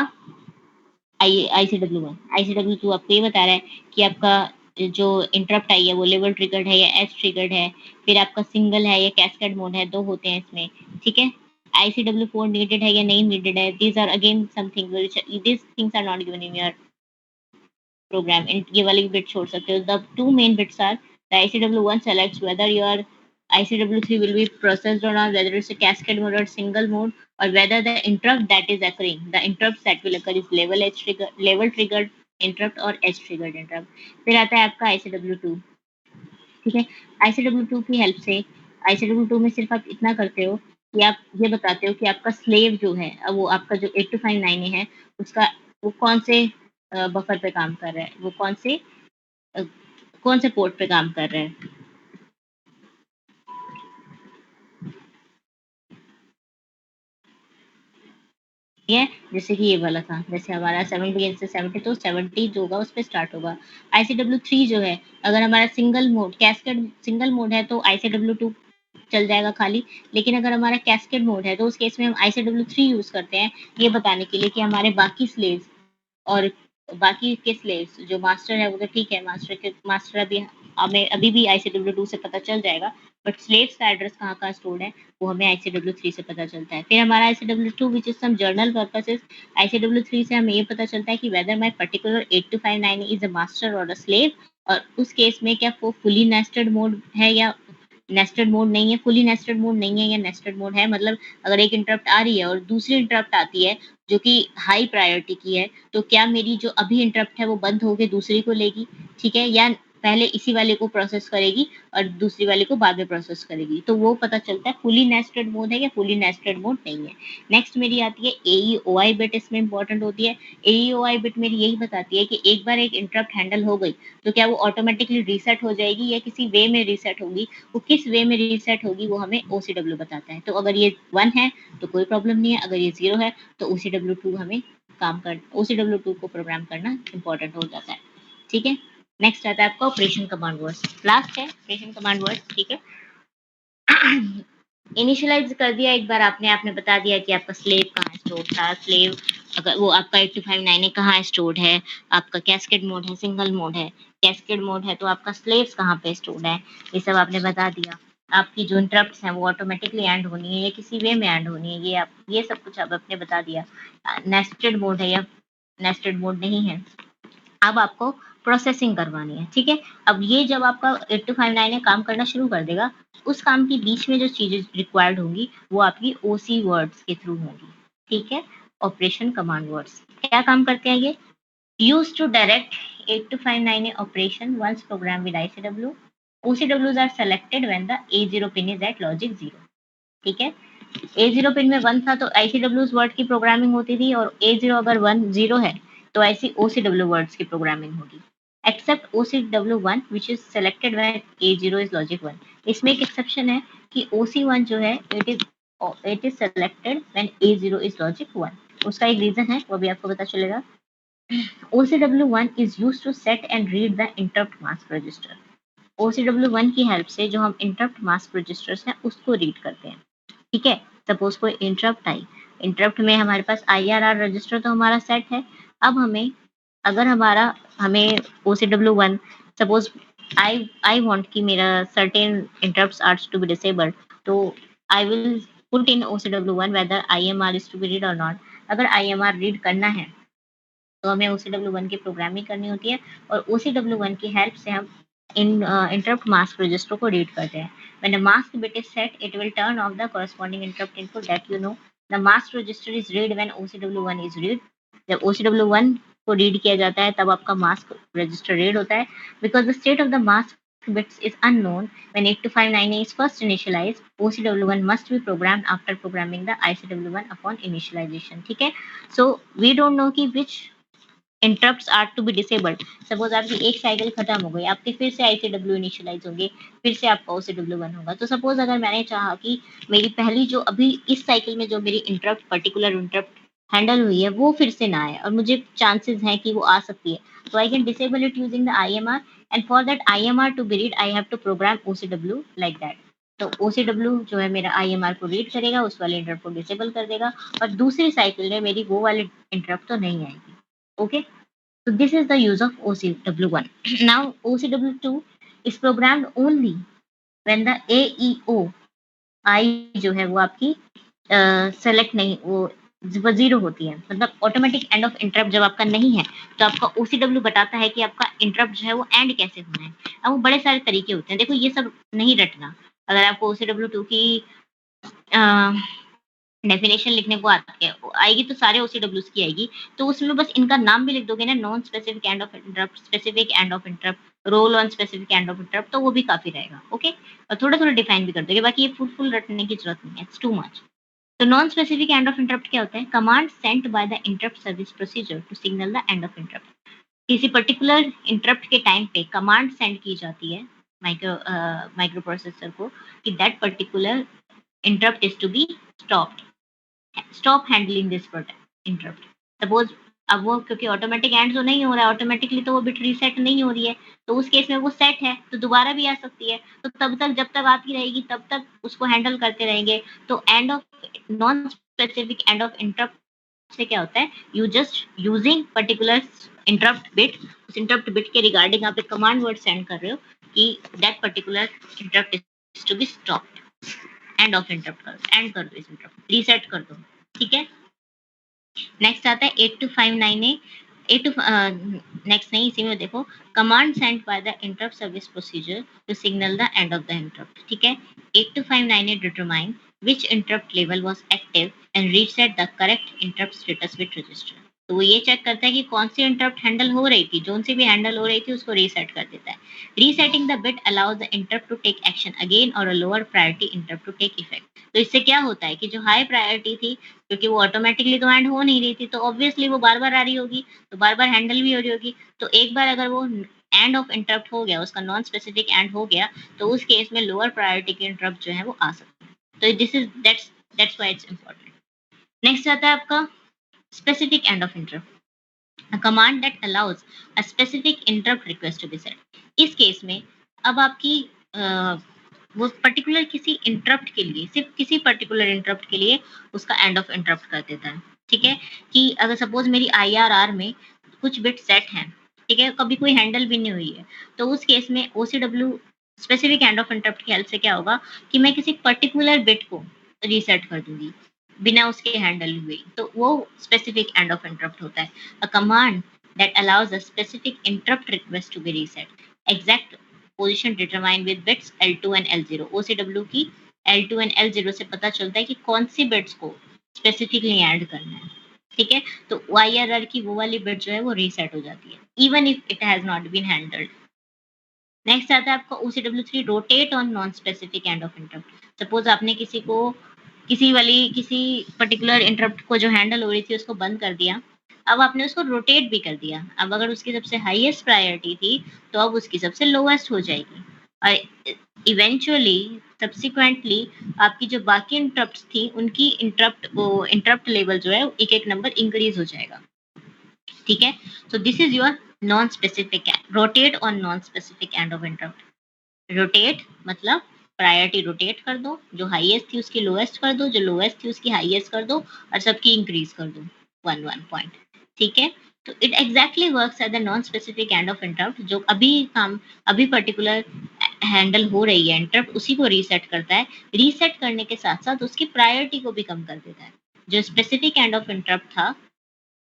ICW1। ICW2 आपको ये बता रहा है कि आपका जो इंटरप्ट आई है वो लेवल ट्रिगर्ड है या एज ट्रिगर्ड है। फिर आपका सिंगल है या कैस्केड मोड है, दो होते हैं इसमें। ठीक है, ICW4 नीडेड है या नहीं नीडेड है, these are again something these things are not given in your program। ये वाली बिट छोड़ सकते हो। The two main bits are the ICW1 selects whether your ICW3 will be processed or not, whether it's a cascade mode or single mode, or whether the interrupt that is occurring, the interrupts that will occur is level triggered interrupt or edge triggered interrupt। फिर आता है आपका ICW2। ठीक है, ICW2 की help से, ICW2 में सिर्फ आप इतना करते हो कि आप ये बताते हो कि आपका स्लेव जो है, वो आपका जो 8259 है, उसका वो कौन से बफर पे काम कर रहा है, वो कौन से पोर्ट पे काम कर रहा है। ठीक है, जैसे कि ये वाला था, जैसे हमारा 70 से 70 तो 70 जो होगा उस पे स्टार्ट होगा। ICW3 जो है, अगर हमारा single mode cascade single mode है तो ICW2 चल जाएगा खाली, लेकिन अगर हमारा कैस्केड मोड है तो उस केस में हम ICW3 यूज करते हैं, ये बताने के लिए कि हमारे बाकी स्लेव्स और बाकी के स्लेव्स जो मास्टर है वो तो ठीक है, मास्टर अभी हमें अभी भी ICW2 से पता चल जाएगा, बट स्लेव्स का एड्रेस कहाँ स्टोर्ड है वो हमें ICW3 से पता चलता है। फिर हमारा ICW2 which is some general purposes, ICW3 से हमें ये पता चलता है कि whether my particular 8259 is a master और अ स्लेव, और उस केस में क्या वो फुली नेस्टेड मोड है या नेस्टेड मोड नहीं है, फुली नेस्टेड मोड नहीं है या नेस्टेड मोड है। मतलब अगर एक इंटरप्ट आ रही है और दूसरी इंटरप्ट आती है जो कि हाई प्रायोरिटी की है, तो क्या मेरी जो अभी इंटरप्ट है वो बंद होके दूसरी को लेगी, ठीक है, या पहले इसी वाले को प्रोसेस करेगी और दूसरी वाले को बाद में प्रोसेस करेगी। तो वो पता चलता है फुली नेस्टेड मोड है या फुली नेस्टेड मोड नहीं है। नेक्स्ट मेरी आती है AEOI बिट, इसमें इंपॉर्टेंट होती है। AEOI बिट मेरी यही बताती है कि एक बार एक इंटरप्ट हैंडल हो गई तो क्या वो ऑटोमेटिकली रीसेट हो जाएगी या किसी वे में रीसेट होगी, वो किस वे में रीसेट होगी वो हमें OCW बताता है। तो अगर ये 1 है तो कोई प्रॉब्लम नहीं है, अगर ये 0 है तो OCW2 हमें OCW2 को प्रोग्राम करना इंपॉर्टेंट हो जाता है। ठीक है, नेक्स्ट आता है आपका ऑपरेशन कमांड वर्ड्स, लास्ट है ऑपरेशन कमांड वर्ड्स। ठीक है, इनिशियलाइज कर दिया एक बार आपने बता दिया कि आपका स्लेव कहाँ स्टोर था, स्लेव अगर वो आपका 8259 कहाँ स्टोर्ड है, आपका कैस्केड मोड है, सिंगल मोड है, कैस्केड मोड है तो आपका स्लेव्स कहाँ पे स्टोर्ड है, ये सब आपने बता दिया। आपकी जो इंटरप्ट्स हैं वो ऑटोमेटिकली एंड होनी है या किसी वे में एंड होनी है, ये सब कुछ अब आपने बता दिया। नेस्टेड मोड है या नेस्टेड मोड नहीं है। अब आपको प्रोसेसिंग करवानी है। ठीक है, अब ये जब आपका 8259 है काम करना शुरू कर देगा, उस काम के बीच में जो चीजें रिक्वायर्ड होंगी वो आपकी OC वर्ड्स के थ्रू होंगी। ठीक है, ऑपरेशन कमांड वर्ड्स क्या काम करते हैं, ये use to direct 8259 operation once program with ICW. OCWs are selected when the A0 pin is at logic 0. ठीक है, A0 पिन में 1 था तो ICW वर्ड की प्रोग्रामिंग होती थी, और A0 अगर 1 0 है तो ऐसी OCW वर्ड्स की प्रोग्रामिंग होगी। Except OCW1 which is selected when A0 is logic 1. इसमें एक एक्सेप्शन है कि OC1 जो है it is selected when A0 is logic 1. उसका एक रीजन है, वो भी आपको पता चलेगा। OCW1 is used to set and read the interrupt mask register. OCW1 की हेल्प से जो हम इंटरप्ट मास्क रजिस्टर्स हैं उसको रीड करते हैं। ठीक है, सपोज कोई इंटरप्ट आई, इंटरप्ट में हमारे पास IRR रजिस्टर तो हमारा सेट है। अब हमें अगर हमें OCW1 सपोज आई वांट कि मेरा certain interrupts are to be disabled, तो I will put in OCW1 whether IMR is to be read or not. अगर IMR रीड करना है तो हमें OCW1 की प्रोग्रामिंग करनी होती है, और OCW1 की हेल्प से हम इन इंटरप्ट मास्क रजिस्टर को रीड करते हैं। When the mask bit is set, it will turn off the corresponding interrupt input that you know. The mask register is read when OCW1 is read. जब OCW1 को read किया जाता है तब आपका मास्क रजिस्टर रीड होता है। Because the state of the mask bits is unknown when 8259 is first initialized, OCW1 must be programmed after programming the ICW1 upon initialization. ठीक है, so we don't know कि which interrupts are to be disabled. Suppose आपकी एक cycle खत्म हो गई, आपके फिर से ICW इनिशियलाइज होंगे, फिर से आपका OCW1 होगा। तो सपोज अगर मैंने चाहा कि मेरी पहली जो अभी इस साइकिल में जो मेरी इंटरप्ट पर्टिकुलर इंटरप्ट हैंडल हुई है वो फिर से ना आए, और मुझे चांसेस हैं कि वो आ सकती है, तो I can disable it using the IMR, and for that IMR to be read I have to program OCW like that. तो OCW जो है मेरा IMR को रीड करेगा, उस वाले इंटरप्ट को डिसेबल कर देगा, और दूसरी साइकिल में मेरी वो वाली इंटरप्ट तो नहीं आएगी। Okay, so this is the use of OCW1. Now OCW2 is programmed only when the AEO I जो है वो आपकी सेलेक्ट नहीं, वो 0 होती है, मतलब ऑटोमेटिक एंड ऑफ इंटरप्ट जब आपका नहीं है तो आपका OCW बताता है कि आपका इंटरप्ट जो है वो एंड कैसे होना है। अब वो बड़े सारे तरीके होते हैं, देखो ये सब नहीं रटना। अगर आपको OCW2 की डेफिनेशन लिखने को आती है आएगी तो सारे OCWs की आएगी, तो उसमें बस इनका नाम भी लिख दोगे ना, non specific end of interrupt, specific end of interrupt, roll on specific end of interrupt, तो वो भी काफी रहेगा। ओके, और थोड़ा थोड़ा डिफाइन भी कर दोगे, बाकी ये फुल रटने की जरूरत नहीं है, इट्स टू मच। तो non specific end of interrupt क्या होता है, command sent by the interrupt service procedure to signal the end of interrupt. किसी पर्टिकुलर इंटरप्ट के टाइम पे कमांड सेंड की जाती है माइक्रो प्रोसेसर को कि that particular interrupt is to be stopped, stop handling this interrupt. Suppose अब वो क्योंकि ऑटोमेटिक एंड तो नहीं हो रहा है, ऑटोमेटिकली तो वो बिट रीसेट नहीं हो रही है, तो उस केस में वो सेट है तो दोबारा भी आ सकती है, तो तब तक जब तक आती रहेगी तब तक उसको हैंडल करते रहेंगे। तो end of non specific end of interrupt से क्या होता है, you just using particular interrupt bit, उस इंटरप्ट बिट के रिगार्डिंग आप एक कमांड वर्ड सेंड कर रहे हो कि that particular interrupt is to be stopped, end of interrupt करो, एंड कर दो इस इंटरप्ट, रीसेट कर दो। ठीक है, नेक्स्ट आता है 8259 ए, 8 नेक्स्ट नहीं, इसी में देखो, command sent by the interrupt service procedure to signal the end of the interrupt. ठीक है, 8259 A determine which interrupt level was active and reset the correct interrupt status bit register। तो वो ये चेक करता है कि कौन सी इंटरप्ट हैंडल हो रही थी, जोन सी भी हैंडल हो रही थी उसको रीसेट कर देता है। Resetting the bit allows the interrupt to take action again और a lower priority interrupt to take effect. तो इससे क्या होता है कि जो हाई प्रायोरिटी थी, क्योंकि वो ऑटोमेटिकली तो एंड हो नहीं रही थी, तो ऑब्वियसली वो बार बार आ रही होगी, तो बार बार हैंडल भी हो रही होगी, तो एक बार अगर वो एंड ऑफ इंटरप्ट हो गया, उसका नॉन स्पेसिफिक एंड हो गया, तो उस केस में लोअर प्रायोरिटी की इंटरप्ट जो है वो आ सकती है। तो this is that's why it's important. Next आता है आपका specific end of interrupt, a command that allows a specific interrupt request to be set। इस केस में अब आपकी वो पर्टिकुलर किसी इंटरप्ट के लिए, सिर्फ किसी पर्टिकुलर इंटरप्ट के लिए उसका एंड ऑफ इंटरप्ट कर देता है। ठीक है, कि अगर सपोज मेरी IRR में कुछ बिट सेट हैं, ठीक है, कभी कोई हैंडल भी नहीं हुई है, तो उस केस में OCW specific end of interrupt की हेल्प से क्या होगा कि मैं किसी पर्टिकुलर बिट को रीसेट कर दूंगी बिना उसके हैंडल हुए, तो वो स्पेसिफिक एंड ऑफ इंटरप्ट होता है। A command that allows a specific interrupt request to be reset, exact position determined with bits L2 and L0। OCW की L2 and L0 से पता चलता है कि कौन सी बिट्स को स्पेसिफिकली ऐड करना है। ठीक है, तो YRR की वो वाली बिट जो है वो रीसेट हो जाती है even if it has not been handled. Next आता है आपका OCW3 rotate on non specific end of interrupt. Suppose आपने किसी पर्टिकुलर इंटरप्ट को जो हैंडल हो रही थी उसको बंद कर दिया, अब आपने उसको रोटेट भी कर दिया। अब अगर उसकी सबसे हाईएस्ट प्रायोरिटी थी तो अब उसकी सबसे लोएस्ट हो जाएगी, और इवेंचुअली सब्सिक्वेंटली आपकी जो बाकी इंटरप्ट थी उनकी इंटरप्ट लेवल जो है एक एक नंबर इंक्रीज हो जाएगा। ठीक है, so this is your non specific rotate on non specific end of interrupt. Rotate मतलब प्रायोरिटी रोटेट कर दो, जो हाईएस्ट थी उसकी लोएस्ट कर दो, जो लोएस्ट थी उसकी हाईएस्ट कर दो, और सबकी इंक्रीज कर दो 1 पॉइंट। ठीक है, तो it exactly works at the non specific end of interrupt. जो अभी पर्टिकुलर हैंडल हो रही है इंटरप्ट, उसी को रीसेट करता है। रीसेट करने के साथ साथ उसकी प्रायोरिटी को भी कम कर देता है। जो स्पेसिफिक एंड ऑफ इंटरप्ट था,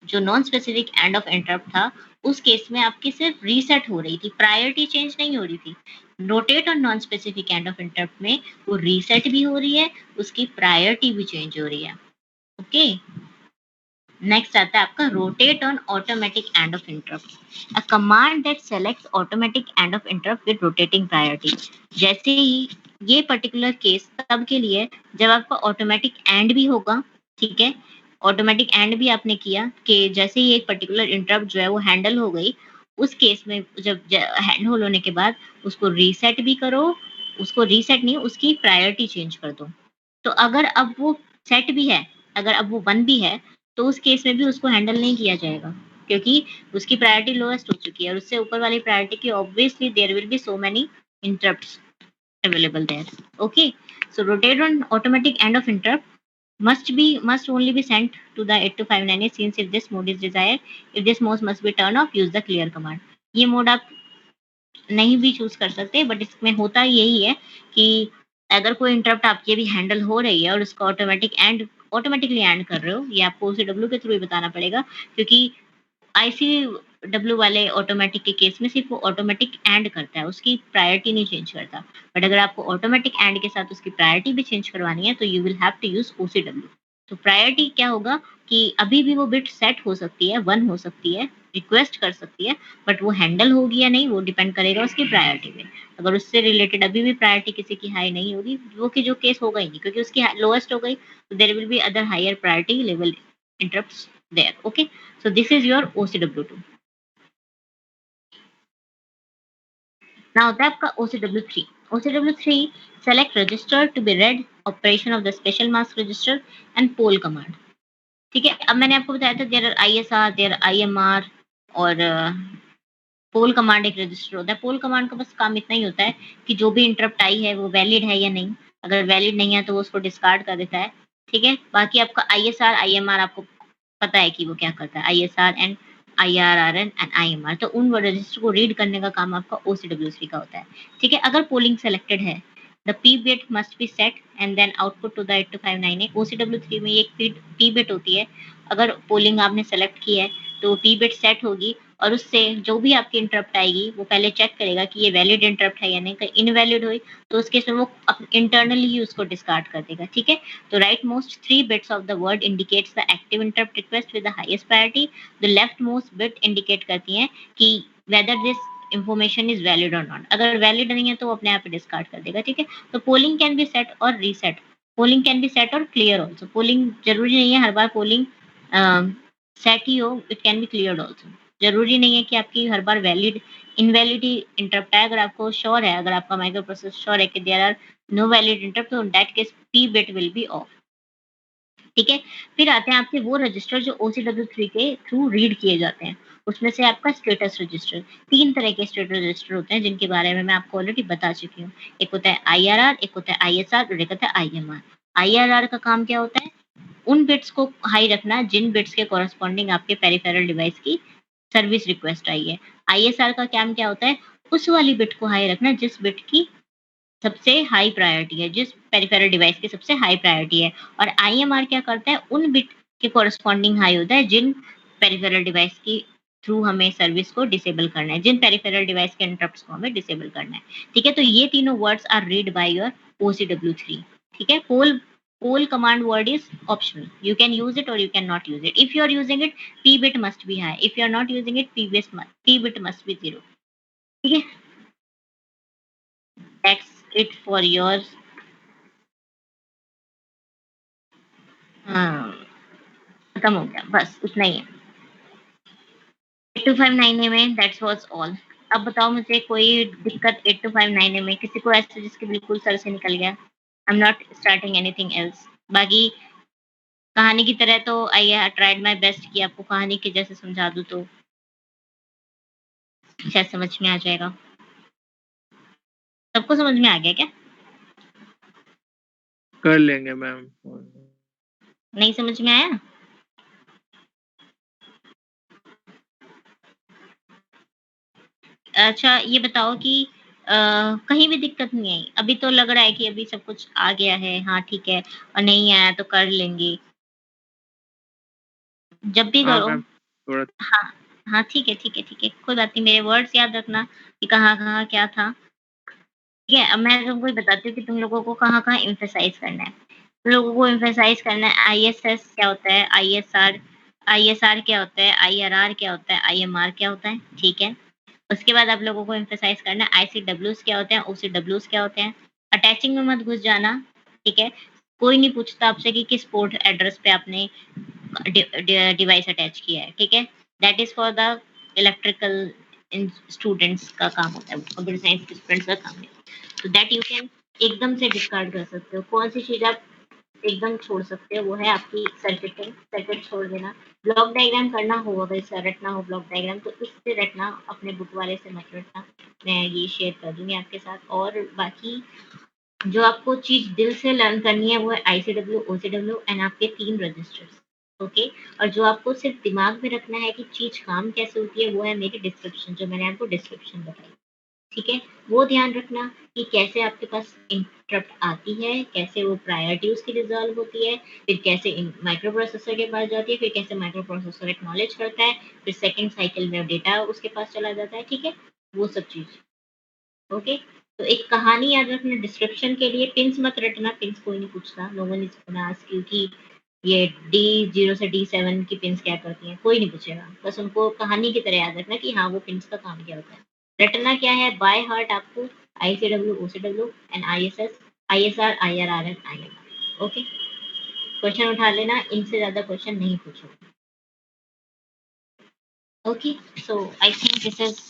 जो non specific end of interrupt था, उस केस में आपकी सिर्फ रीसेट हो रही थी, प्रायोरिटी चेंज नहीं हो रही थी। रोटेट और non specific end of interrupt में वो रीसेट भी हो रही है, उसकी प्रायोरिटी भी चेंज हो रही है। ओके, नेक्स्ट आता है आपका rotate on automatic end of interrupt, a command that selects automatic end of interrupt with rotating priority. जैसे ही ये पर्टिकुलर केस तब के लिए जब आपका ऑटोमेटिक एंड भी होगा। ठीक है, ऑटोमेटिक एंड भी आपने किया कि जैसे ही एक पर्टिकुलर इंटरप्ट जो है वो हैंडल हो गई, उस केस में जब हैंडल होने के बाद उसको रीसेट भी करो, उसको रीसेट नहीं, उसकी प्रायोरिटी चेंज कर दो। तो अगर अब वो सेट भी है, अगर अब वो 1 भी है, तो उस केस में भी उसको हैंडल नहीं किया जाएगा, क्योंकि उसकी प्रायोरिटी लोएस्ट हो चुकी है, और उससे ऊपर वाली प्रायोरिटी की obviously there will be so many interrupts available there। Okay, so rotate on automatic end of interrupt must only be sent to the 8259 since if this mode is desired, if this mode must be turned off, use the clear command। ये mode आप नहीं भी choose कर सकते, but इसमें होता यही है कि अगर कोई इंटरप्ट आपकी भी हैंडल हो रही है और उसका ऑटोमेटिकली एंड कर रहे हो, ये आपको OCW के थ्रू ही बताना पड़ेगा, क्योंकि ICW वाले ऑटोमेटिक के केस में सिर्फ वो ऑटोमेटिक एंड करता है, उसकी प्रायोरिटी नहीं चेंज करता। बट अगर आपको ऑटोमेटिक एंड के साथ उसकी प्रायोरिटी भी चेंज करवानी है तो you will have to use OCW। तो प्रायोरिटी क्या होगा कि अभी भी वो बिट सेट हो सकती है, 1 हो सकती है, रिक्वेस्ट कर सकती है, बट वो हैंडल होगी या नहीं वो डिपेंड करेगा उसकी प्रायोरिटी पे। अगर उससे रिलेटेड अभी भी प्रायोरिटी किसी की हाई नहीं होगी, वो की जो केस होगा ही नहीं, क्योंकि उसकी लोएस्ट हो गई, तो there will be other higher priority level interrupts there। Okay, so this is your OCW2। now होता है आपका OCW3। OCW3 select register to be read, operation of the special mask register and poll command। ठीक है। अब मैंने आपको बताया था there are ISR, there IMR और पोल कमांड एक रजिस्टर होता है। पोल कमांड का बस काम इतना ही होता है कि जो भी इंटरप्ट आई है वो वैलिड है या नहीं। अगर वैलिड नहीं है तो वो उसको डिस्कार्ड कर देता है। ठीक है। बाकी आपका ISR, IMR आपको पता है कि वो क्या करता है। ISR and IRRN and IMR, तो उन रजिस्टर को रीड करने का काम आपका OCWC का होता है। ठीक है। अगर पोलिंग सेलेक्टेड है, the P bit must be set and then output to the 8259A। OCW3 में एक P bit होती है। अगर पोलिंग आपने सेलेक्ट की है तो वो P bit सेट होगी और उससे जो भी आपकी इंटरप्ट आएगी वो पहले चेक करेगा कि ये वैलिड इंटरप्ट है या नहीं। कहीं इनवैलिड हुई तो उस केस में वो इंटरनली ही उसको डिस्कार्ड कर देगा। ठीक है। तो right most 3 bits of the word indicates the active interrupt request with the highest priority. The left most bit indicate करती हैं कि whether this information is valid और नॉट। अगर वैलिड नहीं है तो वो अपने आप डिस्कार्ड कर देगा। ठीक है। तो पोलिंग कैन बी सेट और reset. Polling can be set और क्लियर ऑल्सो। पोलिंग जरूरी नहीं है हर बार पोलिंग सेट ही हो, it can be cleared also. जरूरी नहीं है कि आपकी हर बार वैलिड इनवैलिड ही इंटरप्ट आए। अगर आपको श्योर है, अगर आपका माइक्रो प्रोसेसर श्योर है कि there are no valid interrupt, तो in that case P bit will be off. ठीक है। फिर आते हैं आपके वो रजिस्टर जो OCW3 के थ्रू रीड किए जाते हैं। उसमें से आपका स्टेटस रजिस्टर। 3 तरह के स्टेटस रजिस्टर होते हैं जिनके बारे में मैं आपको ऑलरेडी बता चुकी हूँ। एक होता है IRR, एक होता है ISR और एक होता है IMR। IRR का काम क्या होता है? उन बिट्स को हाई रखना जिन बिट्स के कॉरेस्पॉन्डिंग आपके पेरिफेरल डिवाइस की सर्विस रिक्वेस्ट आई है। ISR का काम क्या होता है? उस वाली बिट को हाई रखना जिस बिट की सबसे हाई प्रायोरिटी है, जिस पेरिफेरल डिवाइस की सबसे हाई प्रायोरिटी है। और IMR क्या करता है? उन बिट के कॉरेस्पॉन्डिंग हाई होता है जिन पेरिफेरल डिवाइस की थ्रू हमें सर्विस को डिसेबल करना है, जिन पेरिफेरल डिवाइस के इंटरप्ट्स को हमें डिसेबल करना है। ठीक है। तो ये तीनों words are read by your OCW3। ठीक है। पोल command word is optional. You can use it or you cannot use it. If you are using it, P bit must be high. If you are not using it, P bit must be 0. ठीक है। That's it for your हाँ, खत्म हो गया, बस इतना ही है। 8259A में दैट्स वाज ऑल। अब बताओ मुझे कोई दिक्कत 8259A में, किसी को ऐसे जिसके बिल्कुल सर से निकल गया। I am not starting anything else. बाकी कहानी की तरह तो आई ट्राइड माय बेस्ट कि आपको कहानी के जैसे समझा दूँ तो शायद समझ में आ जाएगा। सबको समझ में आ गया क्या? कर लेंगे मैम। नहीं समझ में आया? अच्छा ये बताओ कि कहीं भी दिक्कत नहीं आई? अभी तो लग रहा है कि अभी सब कुछ आ गया है, हाँ ठीक है, और नहीं आया तो कर लेंगे। जब भी हाँ करो। मैम थोड़ा। हाँ, हाँ ठीक है, ठीक है, ठीक है, कोई बात नहीं। मेरे वर्ड्स याद रखना कि कहाँ-कहाँ क्या था। ठीक है। अब मैं तुमको ये बताती हूँ कि तुम लोगों को कहाँ-कहाँ एम्फसाइज़ करना है। तुम लोगों को एम्फसाइज़ करना है ISS क्या होता है, ISR क्या होता है, IRR क्या होता है, IMR क्या होता है, ठीक है। उसके बाद आप लोगों को एम्फसाइज़ करना है ICWs क्या होते हैं, OCWs क्या होते हैं। अटैचिंग में मत घुस जाना, ठीक है। कोई नहीं पूछता आपसे कि किस पोर्ट एड्रेस पे आपने डिवाइस अटैच किया है, ठीक है। That is for the electrical students का काम होता है, कंप्यूटर साइंस के स्टूडेंट्स का काम है। तो दैट यू कैन एकदम से डिस्कार्ड कर सकते हो। कौन सी चीज़ आप एकदम छोड़ सकते हो वो है आपकी सर्किटिंग। सर्किट छोड़ देना। ब्लॉक डायग्राम करना हो, अगर इसका रटना हो ब्लॉक डायग्राम, तो इससे रटना, अपने बुक वाले से मत रटना। मैं ये शेयर कर दूंगी आपके साथ। और बाकी जो आपको चीज़ दिल से लर्न करनी है वो है ICW, OCW एंड आपके 3 रजिस्टर्स। ओके। और जो आपको सिर्फ दिमाग में रखना है कि चीज़ काम कैसे होती है वो है मेरी डिस्क्रिप्शन, जो मैंने आपको डिस्क्रिप्शन बताई। ठीक है। वो ध्यान रखना कि कैसे आपके पास इंटरप्ट आती है, कैसे वो प्रायोरिटी उसकी रिजॉल्व होती है, फिर कैसे माइक्रो प्रोसेसर के पास जाती है, फिर कैसे माइक्रो प्रोसेसर एक्नॉलेज करता है, फिर सेकंड साइकिल में डेटा उसके पास चला जाता है। ठीक है। वो सब चीज़। ओके। तो एक कहानी याद रखना डिस्क्रिप्शन के लिए। पिन्स मत रटना, पिन्स कोई नहीं पूछता, no one is gonna ask you कि ये D0 से D7 की पिन्स क्या करती हैं, कोई नहीं पूछेगा। बस उनको कहानी की तरह याद रखना कि हाँ वो पिन्स का काम क्या होता है। रटना क्या है बाय हार्ट आपको ICW, OCW and ISS, ISR, IRR and IMR। Okay. Question उठा लेना, इनसे ज्यादा क्वेश्चन नहीं पूछोगे। Okay. So I think this is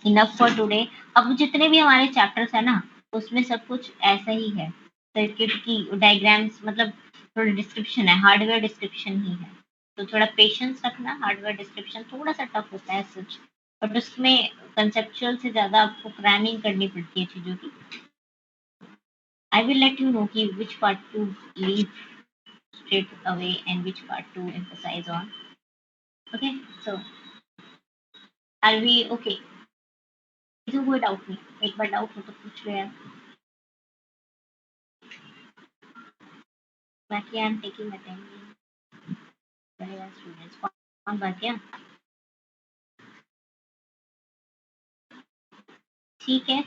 enough for today. अब जितने भी हमारे चैप्टर्स है ना, उसमें सब कुछ ऐसा ही है। सर्किट की डायग्राम्स मतलब थोड़ा डिस्क्रिप्शन है, हार्डवेयर डिस्क्रिप्शन ही है। तो थोड़ा पेशेंस रखना। हार्डवेयर डिस्क्रिप्शन थोड़ा सा टफ होता है सच, बट उसमें कंसेप्चुअल से ज़्यादा आपको क्रैमिंग करनी पड़ती है चीज़ों की। I will let you know कि which part to leave straight away and which part to emphasize on. Okay, so are we okay? किसी कोई डाउट नहीं, एक बार डाउट हो तो पूछ लो यार। बाकी I am taking attendance students. कौन बात गया? ठीक है।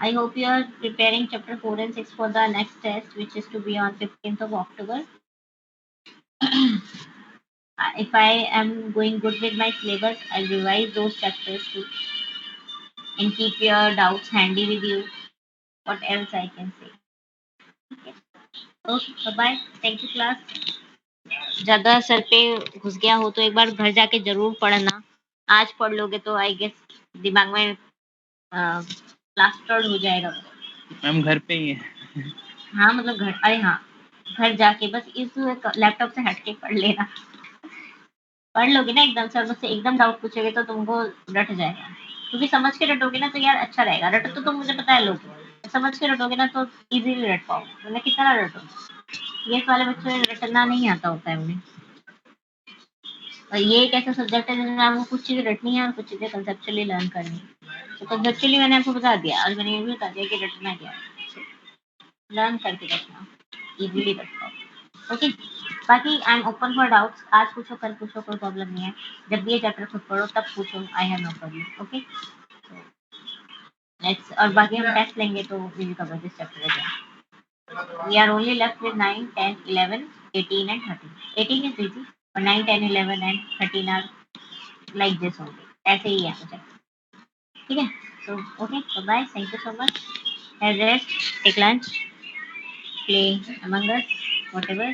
I hope you are preparing chapter 4 and 6 for the next test, which is to be on 15th of October. If I am going good with my syllabus, I'll revise those chapters too and keep your doubts handy with you. What else I can say? Okay, bye. Thank you, class. ज़्यादा sir पे घुस गया हो तो एक बार घर जाके ज़रूर पढ़ना। आज पढ़ लोगे तो आई गेस दिमाग में प्लास्टर्ड हो जाएगा। मैम घर पे ही है। हाँ, मतलब घर, अरे हाँ, घर जाके बस इस लैपटॉप से हट के पढ़ लेना। पढ़ लोगे ना एकदम, सर मुझसे एकदम डाउट पूछेंगे तो तुमको रट जाएगा। क्योंकि समझ के रटोगे ना तो यार अच्छा रहेगा। रट तो तुम मुझे पता है लोगे, समझ के रटोगे ना तो इजीली रट पाओगे, वरना कितना रटो। ये वाले बच्चों ने रटना नहीं आता होता है उन्हें। और ये एक ऐसा सब्जेक्ट है जिसमें आपको कुछ चीज़ें रटनी है और कुछ चीज़ें कंसेप्चुअली लर्न करनी है। तो कंसेप्चुअली मैंने आपको बता दिया और मैंने ये भी बता दिया कि रटना क्या है। लर्न करके रखना, इजीली रट पाओ। ओके, बाकी I am open for doubts. आज पूछो, कल पूछो, कोई प्रॉब्लम नहीं है। जब भी ये चैप्टर खुद पढ़ो तब पूछो, I have no problem. Okay, let's, और बाकी हम टेस्ट लेंगे तो we will cover this chapter again. We are only left with 9, 10, 11, 18 and 13। 18 is easy और 9, 10, 11 and 13 are like this only, ऐसे ही है मुझे। ठीक है, so okay, bye, thank you so much. Have rest, take lunch, play Among Us, whatever.